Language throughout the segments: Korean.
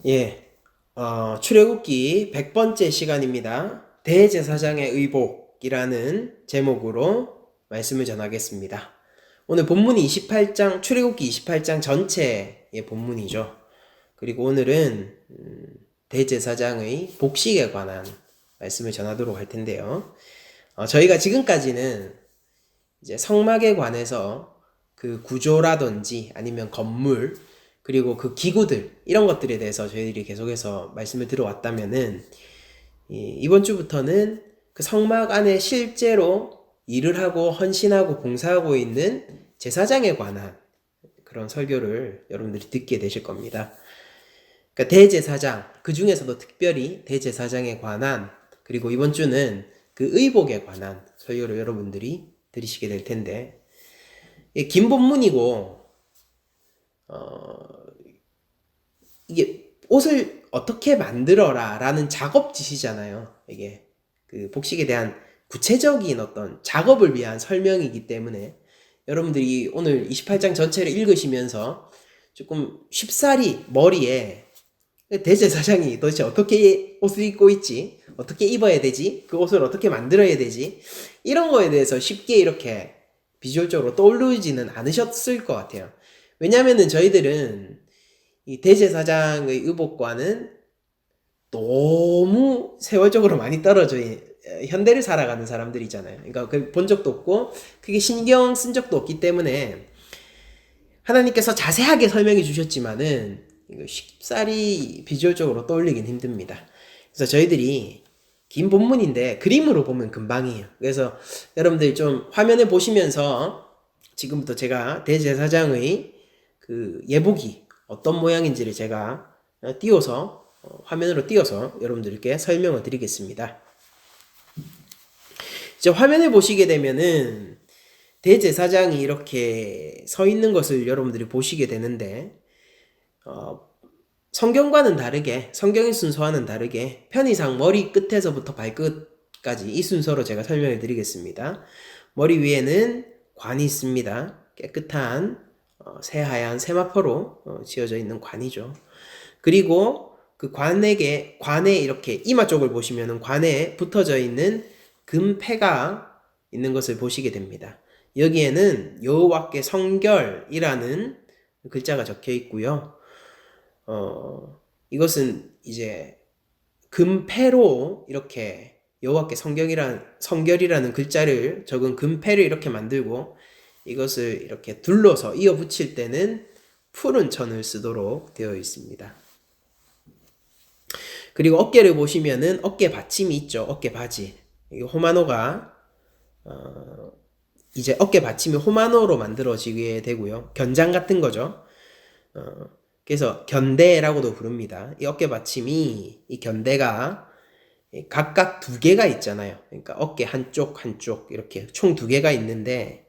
예, 출애굽기 100번째 시간입니다. 대제사장의 의복이라는 제목으로 말씀을 전하겠습니다. 오늘 본문이 28장, 출애굽기 28장 전체의 본문이죠. 그리고 오늘은 대제사장의 복식에 관한 말씀을 전하도록 할 텐데요. 저희가 지금까지는 이제 성막에 관해서 그 구조라든지 아니면 건물 그리고 그 기구들 이런 것들에 대해서 저희들이 계속해서 말씀을 들어왔다면은 이번 주부터는 그 성막 안에 실제로 일을 하고 헌신하고 봉사하고 있는 제사장에 관한 그런 설교를 여러분들이 듣게 되실 겁니다. 그러니까 대제사장, 그 중에서도 특별히 대제사장에 관한, 그리고 이번 주는 그 의복에 관한 설교를 여러분들이 들으시게 될 텐데, 긴 본문이고 이게 옷을 어떻게 만들어라 라는 작업지시잖아요. 이게 그 복식에 대한 구체적인 어떤 작업을 위한 설명이기 때문에 여러분들이 오늘 28장 전체를 읽으시면서 조금 쉽사리 머리에 대제사장이 도대체 어떻게 옷을 입고 있지? 어떻게 입어야 되지? 그 옷을 어떻게 만들어야 되지? 이런 거에 대해서 쉽게 이렇게 비주얼적으로 떠오르지는 않으셨을 것 같아요. 왜냐면은 저희들은 이 대제사장의 의복과는 너무 세월적으로 많이 떨어져 현대를 살아가는 사람들이잖아요. 그러니까 본 적도 없고 그게 신경 쓴 적도 없기 때문에 하나님께서 자세하게 설명해 주셨지만은 이거 쉽사리 비주얼적으로 떠올리긴 힘듭니다. 그래서 저희들이 긴 본문인데 그림으로 보면 금방이에요. 그래서 여러분들 좀 화면에 보시면서 지금부터 제가 대제사장의 그 예복이 어떤 모양인지를 제가 띄워서 화면으로 띄워서 여러분들께 설명을 드리겠습니다. 이제 화면에 보시게 되면은 대제사장이 이렇게 서 있는 것을 여러분들이 보시게 되는데 성경과는 다르게, 성경의 순서와는 다르게 편의상 머리 끝에서부터 발끝까지 이 순서로 제가 설명해 드리겠습니다. 머리 위에는 관이 있습니다. 깨끗한 새하얀 세마포로 지어져 있는 관이죠. 그리고 그 관에 이렇게 이마 쪽을 보시면 관에 붙어져 있는 금패가 있는 것을 보시게 됩니다. 여기에는 여호와께 성결이라는 글자가 적혀 있고요. 이것은 이제 금패로 이렇게 여호와께 성결이라는 글자를 적은 금패를 이렇게 만들고 이것을 이렇게 둘러서 이어 붙일 때는 푸른 천을 쓰도록 되어 있습니다. 그리고 어깨를 보시면은 어깨 받침이 있죠. 어깨 바지. 이 호마노가 이제 어깨 받침이 호마노로 만들어지게 되고요. 견장 같은 거죠. 그래서 견대라고도 부릅니다. 이 어깨 받침이 이 견대가 각각 두 개가 있잖아요. 그러니까 어깨 한쪽 이렇게 총 두 개가 있는데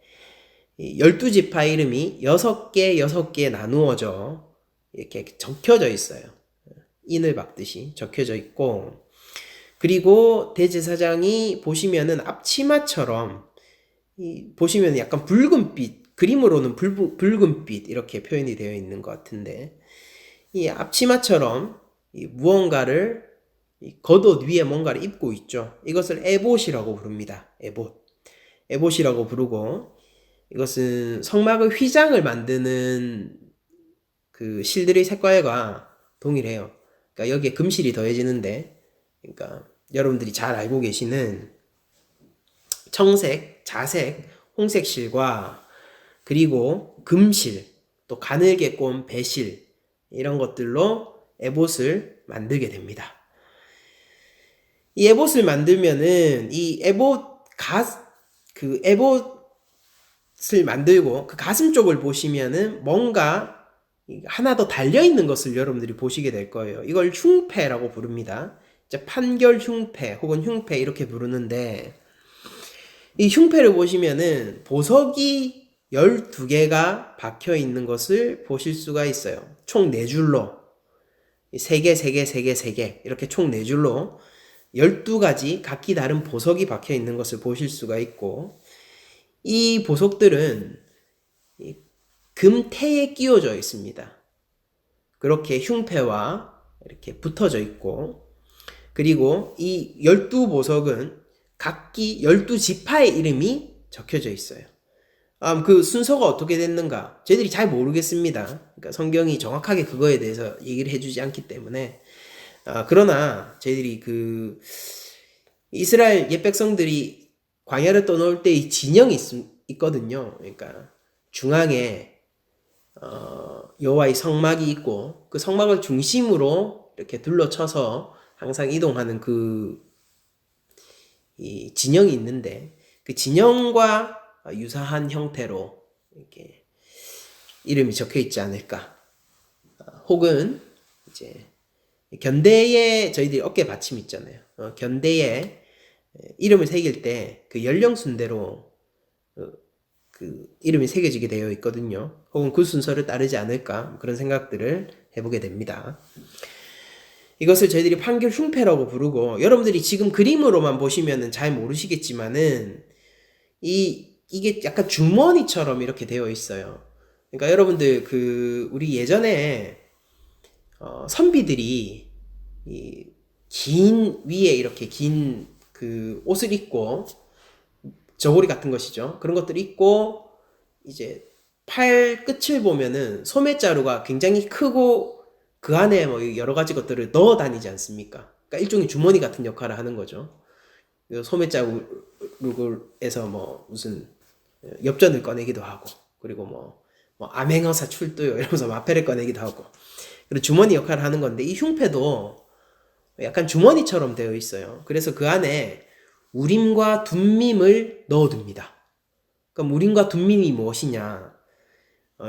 12지파 이름이 6개 나누어져 이렇게 적혀져 있어요. 인을 박듯이 적혀져 있고, 그리고 대제사장이 보시면은 앞치마처럼 보시면 약간 붉은빛, 그림으로는 붉은빛 이렇게 표현이 되어 있는 것 같은데 이 앞치마처럼 무언가를 겉옷 위에 뭔가를 입고 있죠. 이것을 에봇이라고 부릅니다. 에봇이라고 부르고, 이것은 성막의 휘장을 만드는 그 실들의 색깔과 동일해요. 그러니까 여기에 금실이 더해지는데, 그러니까 여러분들이 잘 알고 계시는 청색, 자색, 홍색 실과 그리고 금실, 또 가늘게 꼰 배실 이런 것들로 에봇을 만들게 됩니다. 이 에봇을 만들면은 이 에봇을 만들고 그 가슴 쪽을 보시면은 뭔가 하나 더 달려있는 것을 여러분들이 보시게 될 거예요. 이걸 흉패라고 부릅니다. 판결 흉패 혹은 흉패 이렇게 부르는데, 이 흉패를 보시면은 보석이 12개가 박혀 있는 것을 보실 수가 있어요. 총 4줄로 3개 이렇게 총 4줄로 12가지 각기 다른 보석이 박혀 있는 것을 보실 수가 있고, 이 보석들은 금태에 끼워져 있습니다. 그렇게 흉패와 이렇게 붙어져 있고, 그리고 이 12보석은 각기 12지파의 이름이 적혀져 있어요. 그 순서가 어떻게 됐는가? 저희들이 잘 모르겠습니다. 그러니까 성경이 정확하게 그거에 대해서 얘기를 해주지 않기 때문에. 그러나 저희들이 그 이스라엘 옛 백성들이 광야를 떠나올 때 이 진영이 있거든요. 그러니까 중앙에 여호와의 성막이 있고 그 성막을 중심으로 이렇게 둘러쳐서 항상 이동하는 이 진영이 있는데, 그 진영과 유사한 형태로 이렇게 이름이 적혀 있지 않을까. 혹은 이제 견대에 저희들이 어깨 받침 있잖아요. 견대에 이름을 새길 때 그 연령 순대로 그 이름이 새겨지게 되어 있거든요. 혹은 그 순서를 따르지 않을까, 그런 생각들을 해보게 됩니다. 이것을 저희들이 판결 흉패라고 부르고, 여러분들이 지금 그림으로만 보시면은 잘 모르시겠지만은 이게 약간 주머니처럼 이렇게 되어 있어요. 그러니까 여러분들 우리 예전에 선비들이 긴 위에 이렇게 긴 그 옷을 입고, 저고리 같은 것이죠. 그런 것들을 입고 이제 팔 끝을 보면은 소매자루가 굉장히 크고 그 안에 뭐 여러 가지 것들을 넣어 다니지 않습니까? 그러니까 일종의 주머니 같은 역할을 하는 거죠. 소매자루에서 뭐 무슨 엽전을 꺼내기도 하고, 그리고 뭐 암행어사 출두요 이러면서 마패를 꺼내기도 하고, 그리고 주머니 역할을 하는 건데, 이 흉패도 약간 주머니처럼 되어 있어요. 그래서 그 안에 우림과 둠밈을 넣어둡니다. 그럼 우림과 둠밈이 무엇이냐?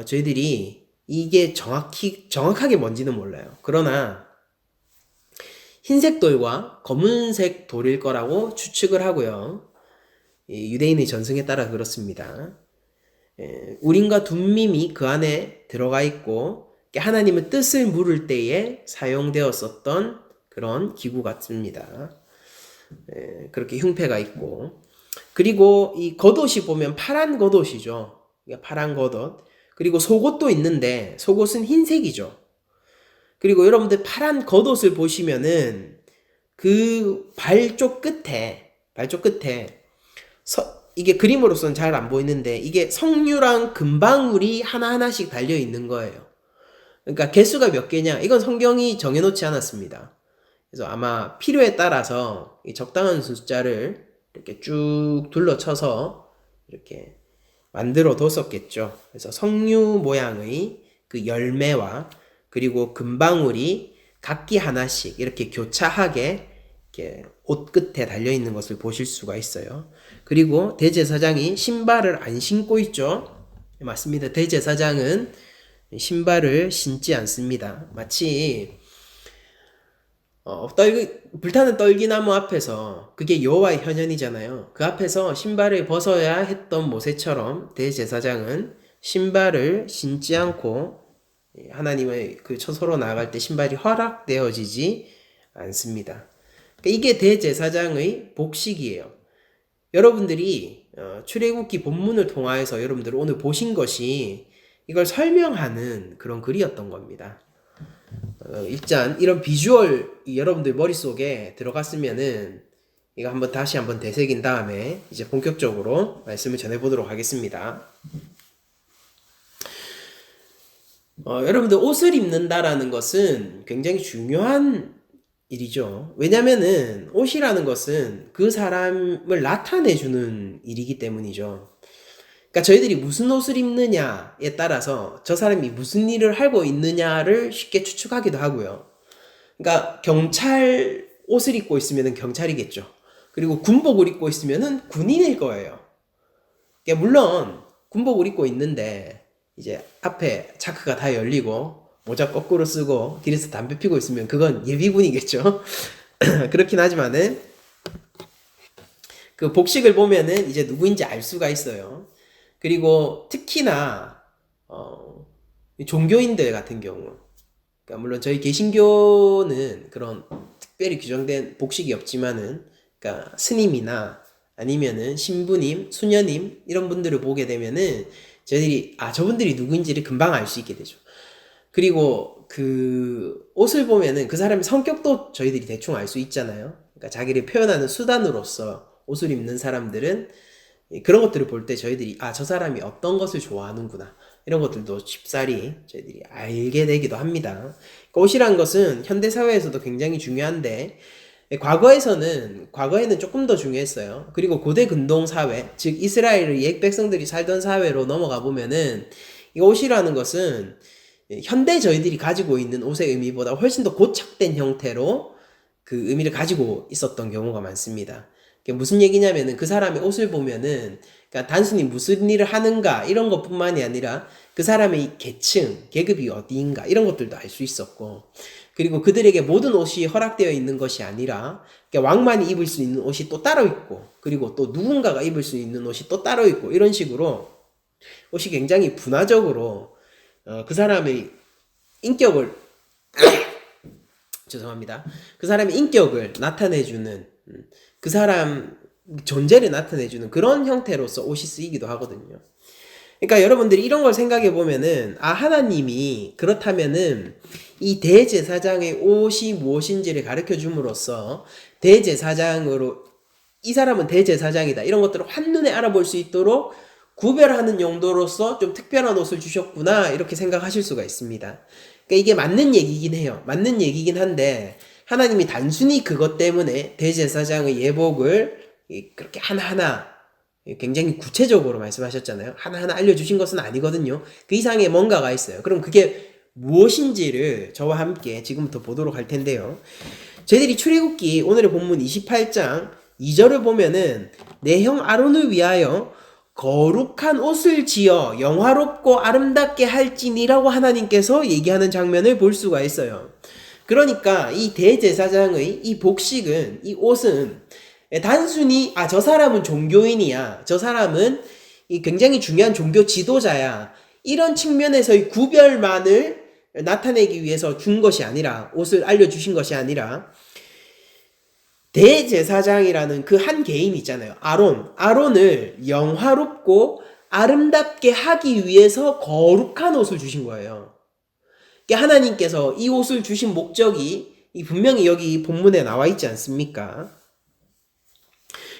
저희들이 이게 정확하게 뭔지는 몰라요. 그러나 흰색 돌과 검은색 돌일 거라고 추측을 하고요. 유대인의 전승에 따라 그렇습니다. 우림과 둠밈이 그 안에 들어가 있고, 하나님의 뜻을 물을 때에 사용되었었던 그런 기구 같습니다. 그렇게 흉패가 있고, 그리고 이 겉옷이 보면 파란 겉옷이죠. 파란 겉옷. 그리고 속옷도 있는데 속옷은 흰색이죠. 그리고 여러분들 파란 겉옷을 보시면은 그 발쪽 끝에 이게 그림으로서는 잘 안 보이는데, 이게 석류랑 금방울이 하나하나씩 달려 있는 거예요. 그러니까 개수가 몇 개냐? 이건 성경이 정해놓지 않았습니다. 그래서 아마 필요에 따라서 이 적당한 숫자를 이렇게 쭉 둘러쳐서 이렇게 만들어 뒀었겠죠. 그래서 석류 모양의 그 열매와 그리고 금방울이 각기 하나씩 이렇게 교차하게 이렇게 옷 끝에 달려 있는 것을 보실 수가 있어요. 그리고 대제사장이 신발을 안 신고 있죠. 맞습니다. 대제사장은 신발을 신지 않습니다. 마치 불타는 떨기나무 앞에서, 그게 여호와의 현현이잖아요. 그 앞에서 신발을 벗어야 했던 모세처럼 대제사장은 신발을 신지 않고 하나님의 그 처소로 나아갈 때 신발이 허락되어지지 않습니다. 이게 대제사장의 복식이에요. 여러분들이 출애굽기 본문을 통하여서 여러분들 오늘 보신 것이 이걸 설명하는 그런 글이었던 겁니다. 일단 이런 비주얼 여러분들 머릿속에 들어갔으면은 이거 다시 한번 되새긴 다음에 이제 본격적으로 말씀을 전해보도록 하겠습니다. 여러분들 옷을 입는다라는 것은 굉장히 중요한 일이죠. 왜냐면은 옷이라는 것은 그 사람을 나타내주는 일이기 때문이죠. 그러니까 저희들이 무슨 옷을 입느냐에 따라서 저 사람이 무슨 일을 하고 있느냐를 쉽게 추측하기도 하고요. 그러니까 경찰 옷을 입고 있으면 경찰이겠죠. 그리고 군복을 입고 있으면 군인일 거예요. 그러니까 물론 군복을 입고 있는데 이제 앞에 차크가 다 열리고 모자 거꾸로 쓰고 길에서 담배 피고 있으면 그건 예비군이겠죠. 그렇긴 하지만은 그 복식을 보면은 이제 누구인지 알 수가 있어요. 그리고 특히나 종교인들 같은 경우, 그러니까 물론 저희 개신교는 그런 특별히 규정된 복식이 없지만은, 그러니까 스님이나 아니면은 신부님, 수녀님 이런 분들을 보게 되면은 저희들이 저분들이 누구인지를 금방 알 수 있게 되죠. 그리고 그 옷을 보면은 그 사람의 성격도 저희들이 대충 알 수 있잖아요. 그러니까 자기를 표현하는 수단으로서 옷을 입는 사람들은 그런 것들을 볼 때 저희들이 저 사람이 어떤 것을 좋아하는구나 이런 것들도 쉽사리 저희들이 알게 되기도 합니다. 그러니까 옷이란 것은 현대 사회에서도 굉장히 중요한데 과거에는 조금 더 중요했어요. 그리고 고대 근동 사회, 즉 이스라엘의 옛 백성들이 살던 사회로 넘어가 보면은 이 옷이라는 것은 현대 저희들이 가지고 있는 옷의 의미보다 훨씬 더 고착된 형태로 그 의미를 가지고 있었던 경우가 많습니다. 그게 무슨 얘기냐면은 그 사람의 옷을 보면은 그러니까 단순히 무슨 일을 하는가 이런 것뿐만이 아니라 그 사람의 계층, 계급이 어디인가 이런 것들도 알 수 있었고, 그리고 그들에게 모든 옷이 허락되어 있는 것이 아니라 왕만이 입을 수 있는 옷이 또 따로 있고, 그리고 또 누군가가 입을 수 있는 옷이 또 따로 있고, 이런 식으로 옷이 굉장히 분화적으로 그 사람의 인격을 죄송합니다. 그 사람의 인격을 나타내주는 그 사람 존재를 나타내주는 그런 형태로서 옷이 쓰이기도 하거든요. 그러니까 여러분들이 이런 걸 생각해 보면은 하나님이 그렇다면은 이 대제사장의 옷이 무엇인지를 가르쳐 줌으로써 대제사장으로 이 사람은 대제사장이다 이런 것들을 한눈에 알아볼 수 있도록 구별하는 용도로서 좀 특별한 옷을 주셨구나 이렇게 생각하실 수가 있습니다. 그러니까 이게 맞는 얘기긴 해요. 맞는 얘기긴 한데 하나님이 단순히 그것 때문에 대제사장의 예복을 그렇게 하나하나 굉장히 구체적으로 말씀하셨잖아요. 하나하나 알려주신 것은 아니거든요. 그 이상의 뭔가가 있어요. 그럼 그게 무엇인지를 저와 함께 지금부터 보도록 할 텐데요. 저희들이 출애굽기 오늘의 본문 28장 2절을 보면은 내 형 아론을 위하여 거룩한 옷을 지어 영화롭고 아름답게 할지니라고 하나님께서 얘기하는 장면을 볼 수가 있어요. 그러니까 이 대제사장의 이 복식은, 이 옷은 단순히 저 사람은 종교인이야, 저 사람은 이 굉장히 중요한 종교 지도자야, 이런 측면에서의 구별만을 나타내기 위해서 준 것이 아니라, 옷을 알려주신 것이 아니라 대제사장이라는 그 한 개인 있잖아요. 아론을 영화롭고 아름답게 하기 위해서 거룩한 옷을 주신 거예요. 하나님께서 이 옷을 주신 목적이 분명히 여기 본문에 나와 있지 않습니까?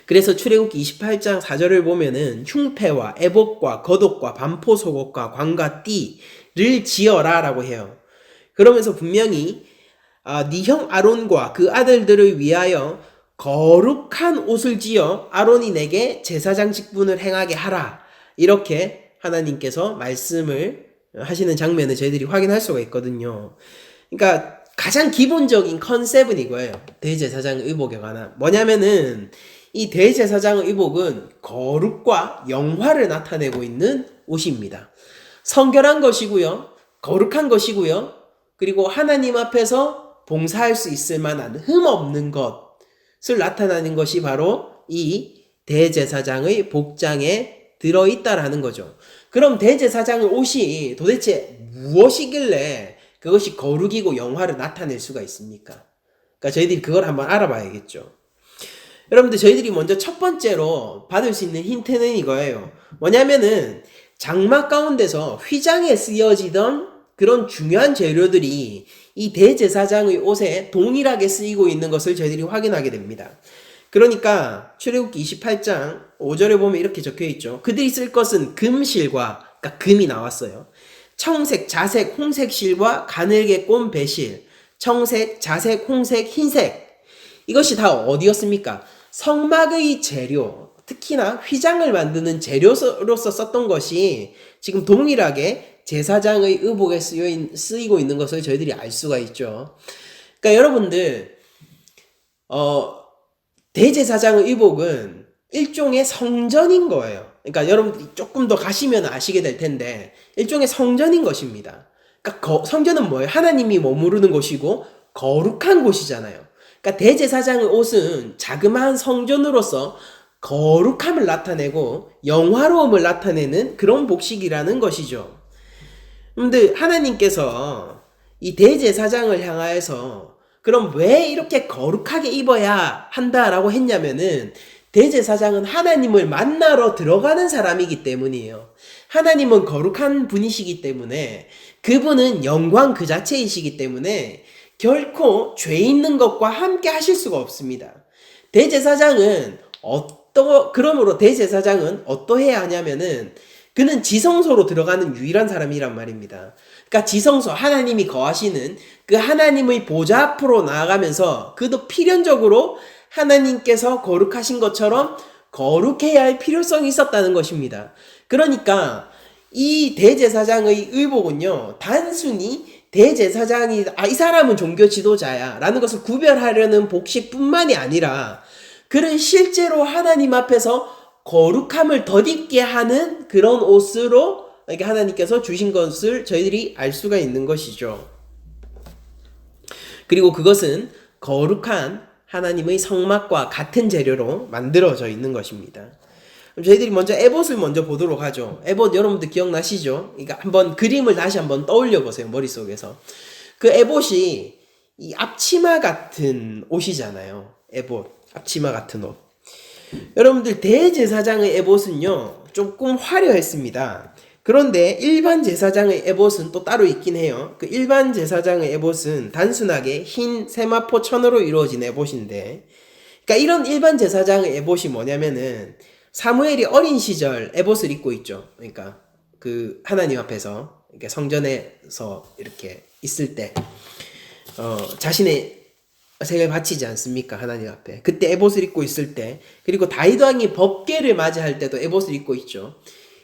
그래서 출애굽기 28장 4절을 보면은 흉패와 애복과 겉옷과 반포 속옷과 관과 띠를 지어라 라고 해요. 그러면서 분명히 네 형 아론과 그 아들들을 위하여 거룩한 옷을 지어 아론이 내게 제사장 직분을 행하게 하라, 이렇게 하나님께서 말씀을 하시는 장면을 저희들이 확인할 수가 있거든요. 그러니까 가장 기본적인 컨셉은 이거예요. 대제사장의 의복에 관한 뭐냐면은 이 대제사장의 의복은 거룩과 영화를 나타내고 있는 옷입니다. 성결한 것이고요, 거룩한 것이고요, 그리고 하나님 앞에서 봉사할 수 있을 만한 흠 없는 것을 나타내는 것이 바로 이 대제사장의 복장에 들어있다라는 거죠. 그럼 대제사장의 옷이 도대체 무엇이길래 그것이 거룩이고 영화를 나타낼 수가 있습니까? 그러니까 저희들이 그걸 한번 알아봐야겠죠. 여러분들, 저희들이 먼저 첫 번째로 받을 수 있는 힌트는 이거예요. 뭐냐면은 장막 가운데서 휘장에 쓰여지던 그런 중요한 재료들이 이 대제사장의 옷에 동일하게 쓰이고 있는 것을 저희들이 확인하게 됩니다. 그러니까 출애굽기 28장 5절에 보면 이렇게 적혀있죠. 그들이 쓸 것은 금실과, 그러니까 금이 나왔어요. 청색, 자색, 홍색 실과 가늘게 꼰 배실, 청색, 자색, 홍색, 흰색, 이것이 다 어디였습니까? 성막의 재료, 특히나 휘장을 만드는 재료로서 썼던 것이 지금 동일하게 제사장의 의복에 쓰이고 있는 것을 저희들이 알 수가 있죠. 그러니까 여러분들, 대제사장의 의복은 일종의 성전인 거예요. 그러니까 여러분들이 조금 더 가시면 아시게 될 텐데 일종의 성전인 것입니다. 그러니까 성전은 뭐예요? 하나님이 머무르는 곳이고 거룩한 곳이잖아요. 그러니까 대제사장의 옷은 자그마한 성전으로서 거룩함을 나타내고 영화로움을 나타내는 그런 복식이라는 것이죠. 근데 하나님께서 이 대제사장을 향하여서 그럼 왜 이렇게 거룩하게 입어야 한다라고 했냐면은 대제사장은 하나님을 만나러 들어가는 사람이기 때문이에요. 하나님은 거룩한 분이시기 때문에 그분은 영광 그 자체이시기 때문에 결코 죄 있는 것과 함께 하실 수가 없습니다. 대제사장은 그러므로 대제사장은 어떠해야 하냐면은 그는 지성소로 들어가는 유일한 사람이란 말입니다. 그러니까 지성소, 하나님이 거하시는 그 하나님의 보좌 앞으로 나아가면서 그도 필연적으로 하나님께서 거룩하신 것처럼 거룩해야 할 필요성이 있었다는 것입니다. 그러니까 이 대제사장의 의복은요, 단순히 대제사장이 이 사람은 종교 지도자야 라는 것을 구별하려는 복식뿐만이 아니라 그를 실제로 하나님 앞에서 거룩함을 덧입게 하는 그런 옷으로 이렇게 하나님께서 주신 것을 저희들이 알 수가 있는 것이죠. 그리고 그것은 거룩한 하나님의 성막과 같은 재료로 만들어져 있는 것입니다. 그럼 저희들이 먼저 에봇을 먼저 보도록 하죠. 에봇 여러분들 기억나시죠? 그러니까 한번 그림을 다시 한번 떠올려 보세요. 머릿속에서. 그 에봇이 이 앞치마 같은 옷이잖아요. 에봇, 앞치마 같은 옷. 여러분들 대제사장의 에봇은요, 조금 화려했습니다. 그런데 일반 제사장의 에봇은 또 따로 있긴 해요. 그 일반 제사장의 에봇은 단순하게 흰 세마포 천으로 이루어진 에봇인데, 그러니까 이런 일반 제사장의 에봇이 뭐냐면은 사무엘이 어린 시절 에봇을 입고 있죠. 그러니까 그 하나님 앞에서 이렇게 성전에서 이렇게 있을 때 자신의 생을 바치지 않습니까? 하나님 앞에. 그때 에봇을 입고 있을 때, 그리고 다윗 왕이 법궤를 맞이할 때도 에봇을 입고 있죠.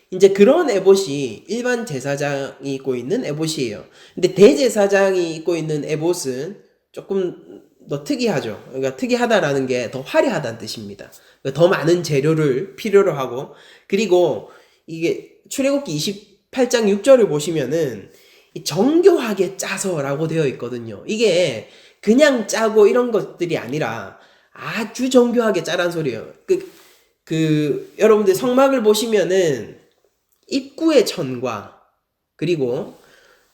이제 그런 에봇이 일반 제사장이 입고 있는 에봇이에요. 근데 대제사장이 입고 있는 에봇은 조금 더 특이하죠. 그러니까 특이하다라는 게 더 화려하다는 뜻입니다. 더 많은 재료를 필요로 하고, 그리고 이게 출애굽기 28장 6절을 보시면은 정교하게 짜서라고 되어 있거든요. 이게 그냥 짜고 이런 것들이 아니라 아주 정교하게 짜란 소리예요. 여러분들 성막을 보시면은 입구의 천과 그리고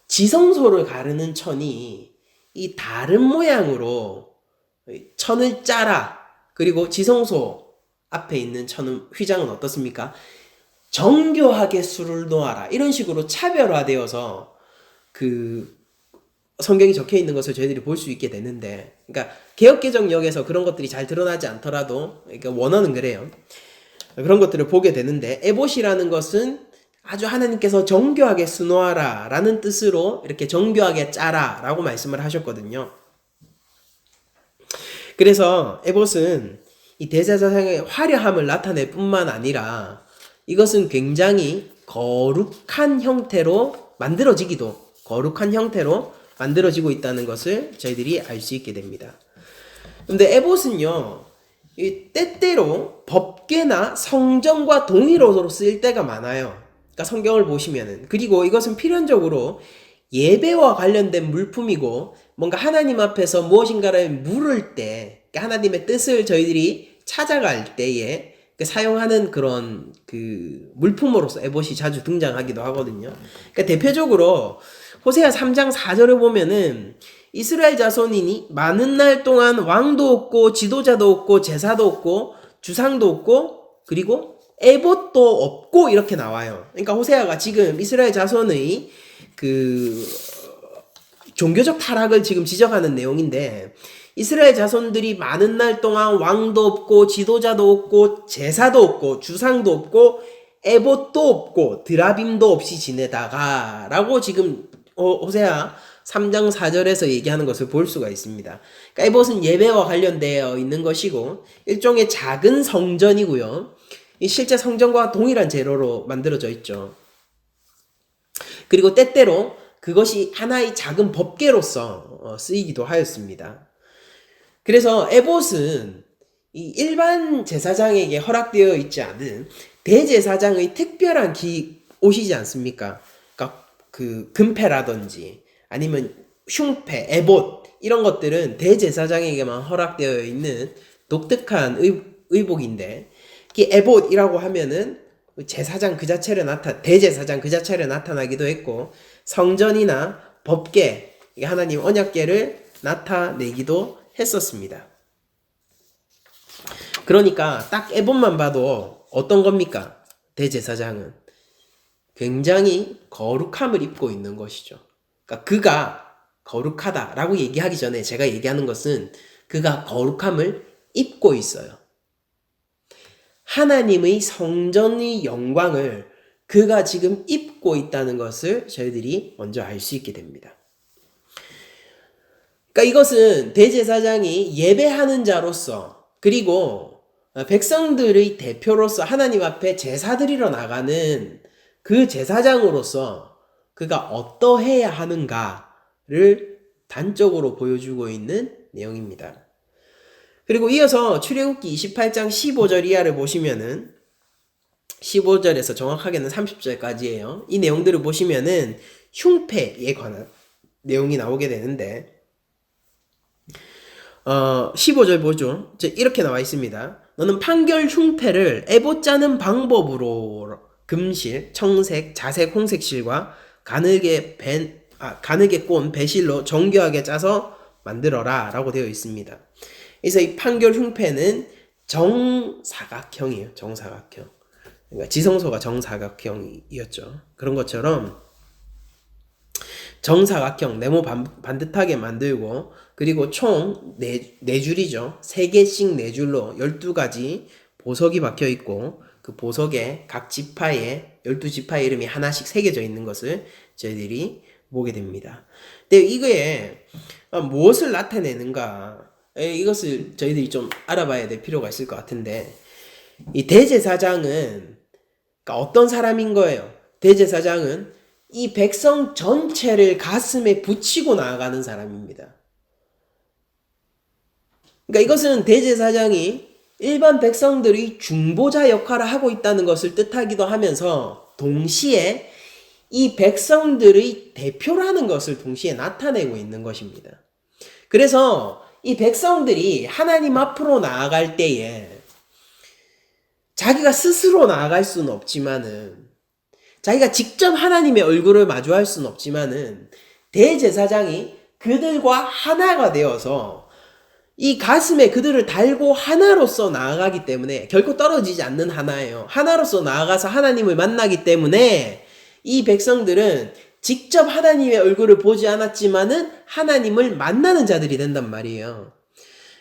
지성소를 가르는 천이 이 다른 모양으로 천을 짜라. 그리고 지성소 앞에 있는 천은 휘장은 어떻습니까? 정교하게 수를 놓아라. 이런 식으로 차별화되어서 그 성경이 적혀 있는 것을 저희들이 볼 수 있게 되는데, 그러니까 개역개정역에서 그런 것들이 잘 드러나지 않더라도, 그러니까 원어는 그래요. 그런 것들을 보게 되는데, 에봇이라는 것은 아주 하나님께서 정교하게 수놓아라 라는 뜻으로 이렇게 정교하게 짜라 라고 말씀을 하셨거든요. 그래서 에봇은 이 대제사장의 화려함을 나타낼 뿐만 아니라 이것은 굉장히 거룩한 형태로 만들어지고 있다는 것을 저희들이 알 수 있게 됩니다. 근데 에봇은요, 때때로 법궤나 성전과 동일어로 쓰일 때가 많아요. 그러니까 성경을 보시면은. 그리고 이것은 필연적으로 예배와 관련된 물품이고, 뭔가 하나님 앞에서 무엇인가를 물을 때, 그러니까 하나님의 뜻을 저희들이 찾아갈 때에 사용하는 그런 그 물품으로서 에봇이 자주 등장하기도 하거든요. 그러니까 대표적으로 호세아 3장 4절을 보면은 이스라엘 자손이니 많은 날 동안 왕도 없고 지도자도 없고 제사도 없고 주상도 없고 그리고 에봇도 없고 이렇게 나와요. 그러니까 호세아가 지금 이스라엘 자손의 그 종교적 타락을 지금 지적하는 내용인데, 이스라엘 자손들이 많은 날 동안 왕도 없고 지도자도 없고 제사도 없고 주상도 없고 에봇도 없고 드라빔도 없이 지내다가 라고 지금 호세아 3장 4절에서 얘기하는 것을 볼 수가 있습니다. 그러니까 에봇은 예배와 관련되어 있는 것이고 일종의 작은 성전이고요. 실제 성전과 동일한 재료로 만들어져 있죠. 그리고 때때로 그것이 하나의 작은 법궤로서 쓰이기도 하였습니다. 그래서 에봇은 이 일반 제사장에게 허락되어 있지 않은 대제사장의 특별한 옷이지 않습니까? 그러니까 그 금패라든지 아니면 흉패, 에봇 이런 것들은 대제사장에게만 허락되어 있는 독특한 의복인데, 이 에봇이라고 하면은 제사장 그 자체를 대제사장 그 자체를 나타나기도 했고, 성전이나 법궤, 하나님 언약궤를 나타내기도 했었습니다. 그러니까 딱 에봇만 봐도 어떤 겁니까? 대제사장은 굉장히 거룩함을 입고 있는 것이죠. 그러니까 그가 거룩하다라고 얘기하기 전에 제가 얘기하는 것은 그가 거룩함을 입고 있어요. 하나님의 성전의 영광을 그가 지금 입고 있다는 것을 저희들이 먼저 알 수 있게 됩니다. 그러니까 이것은 대제사장이 예배하는 자로서 그리고 백성들의 대표로서 하나님 앞에 제사 드리러 나가는 그 제사장으로서 그가 어떠해야 하는가를 단적으로 보여주고 있는 내용입니다. 그리고 이어서 출애굽기 28장 15절 이하를 보시면은 15절에서 정확하게는 30절까지예요. 이 내용들을 보시면은 흉패에 관한 내용이 나오게 되는데 15절 보죠. 이렇게 나와 있습니다. 너는 판결 흉패를 에봇 짜는 방법으로 금실, 청색, 자색, 홍색 실과 가늘게 꼰 배실로 정교하게 짜서 만들어라 라고 되어 있습니다. 그래서 이 판결 흉패는 정사각형이에요. 정사각형. 그러니까 지성소가 정사각형이었죠. 그런 것처럼 정사각형 네모 반듯하게 만들고 그리고 총 4줄이죠. 3개씩 4줄로 12가지 보석이 박혀 있고 그 보석에 각 지파에 12지파의 이름이 하나씩 새겨져 있는 것을 저희들이 보게 됩니다. 근데 이거에 무엇을 나타내는가 이것을 저희들이 좀 알아봐야 될 필요가 있을 것 같은데 이 대제사장은 그러니까 어떤 사람인 거예요? 대제사장은 이 백성 전체를 가슴에 붙이고 나아가는 사람입니다. 그러니까 이것은 대제사장이 일반 백성들이 중보자 역할을 하고 있다는 것을 뜻하기도 하면서 동시에 이 백성들의 대표라는 것을 동시에 나타내고 있는 것입니다. 그래서 이 백성들이 하나님 앞으로 나아갈 때에 자기가 스스로 나아갈 수는 없지만은 자기가 직접 하나님의 얼굴을 마주할 수는 없지만은 대제사장이 그들과 하나가 되어서 이 가슴에 그들을 달고 하나로서 나아가기 때문에 결코 떨어지지 않는 하나예요. 하나로서 나아가서 하나님을 만나기 때문에 이 백성들은 직접 하나님의 얼굴을 보지 않았지만은 하나님을 만나는 자들이 된단 말이에요.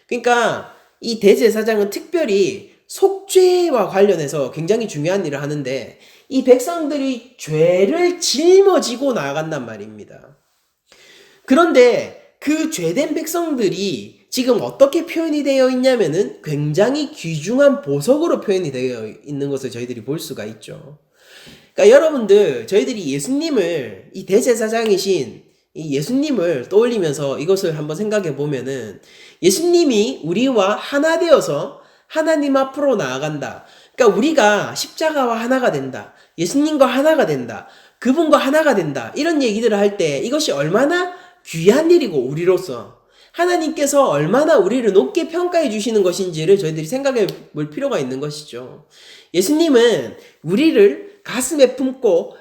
그러니까 이 대제사장은 특별히 속죄와 관련해서 굉장히 중요한 일을 하는데 이 백성들이 죄를 짊어지고 나아간단 말입니다. 그런데 그 죄된 백성들이 지금 어떻게 표현이 되어 있냐면은 굉장히 귀중한 보석으로 표현이 되어 있는 것을 저희들이 볼 수가 있죠. 그러니까 여러분들 저희들이 예수님을 이 대제사장이신 이 예수님을 떠올리면서 이것을 한번 생각해 보면은 예수님이 우리와 하나 되어서 하나님 앞으로 나아간다. 그러니까 우리가 십자가와 하나가 된다. 예수님과 하나가 된다. 그분과 하나가 된다. 이런 얘기들을 할 때 이것이 얼마나 귀한 일이고 우리로서 하나님께서 얼마나 우리를 높게 평가해 주시는 것인지를 저희들이 생각해 볼 필요가 있는 것이죠. 예수님은 우리를 가슴에 품고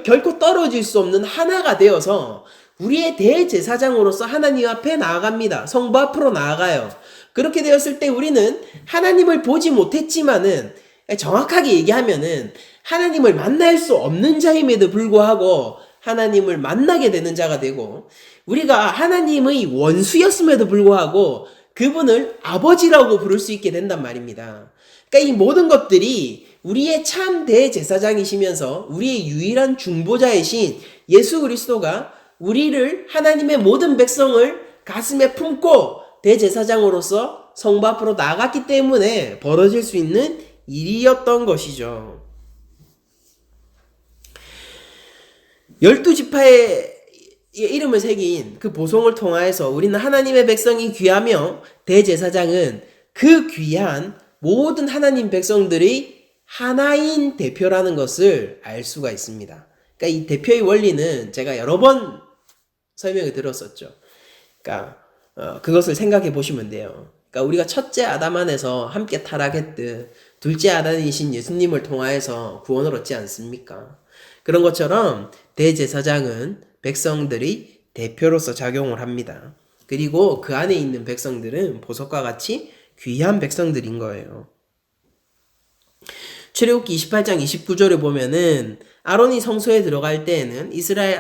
결코 떨어질 수 없는 하나가 되어서 우리의 대제사장으로서 하나님 앞에 나아갑니다. 성부 앞으로 나아가요. 그렇게 되었을 때 우리는 하나님을 보지 못했지만은 정확하게 얘기하면은 하나님을 만날 수 없는 자임에도 불구하고 하나님을 만나게 되는 자가 되고 우리가 하나님의 원수였음에도 불구하고 그분을 아버지라고 부를 수 있게 된단 말입니다. 그러니까 이 모든 것들이 우리의 참 대제사장이시면서 우리의 유일한 중보자이신 예수 그리스도가 우리를 하나님의 모든 백성을 가슴에 품고 대제사장으로서 성부 앞으로 나갔기 때문에 벌어질 수 있는 일이었던 것이죠. 12지파의 이름을 새긴 그 보송을 통하여서 우리는 하나님의 백성이 귀하며 대제사장은 그 귀한 모든 하나님 백성들의 하나인 대표라는 것을 알 수가 있습니다. 그러니까 이 대표의 원리는 제가 여러 번 설명을 드렸었죠. 그러니까 그것을 생각해 보시면 돼요. 그러니까 우리가 첫째 아담 안에서 함께 타락했듯 둘째 아담이신 예수님을 통하여서 구원을 얻지 않습니까? 그런 것처럼 대제사장은 백성들의 대표로서 작용을 합니다. 그리고 그 안에 있는 백성들은 보석과 같이 귀한 백성들인 거예요. 출애굽기 28장 29절에 보면은 아론이 성소에 들어갈 때에는 이스라엘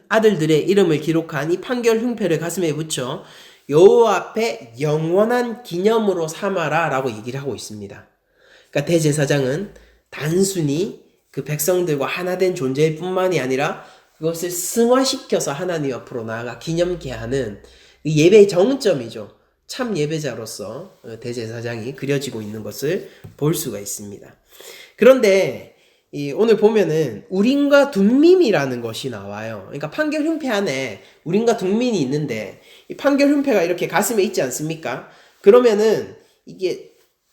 아들들의 이름을 기록한 이 판결 흉패를 가슴에 붙여 여호와 앞에 영원한 기념으로 삼아라 라고 얘기를 하고 있습니다. 그러니까 대제사장은 단순히 그 백성들과 하나 된 존재일 뿐만이 아니라 그것을 승화시켜서 하나님 앞으로 나아가 기념케 하는 예배의 정점이죠. 참 예배자로서 대제사장이 그려지고 있는 것을 볼 수가 있습니다. 그런데 오늘 보면은 우림과 둠밈이라는 것이 나와요. 그러니까 판결 흉패 안에 우림과 둠밈이 있는데 이 판결 흉패가 이렇게 가슴에 있지 않습니까? 그러면은 이게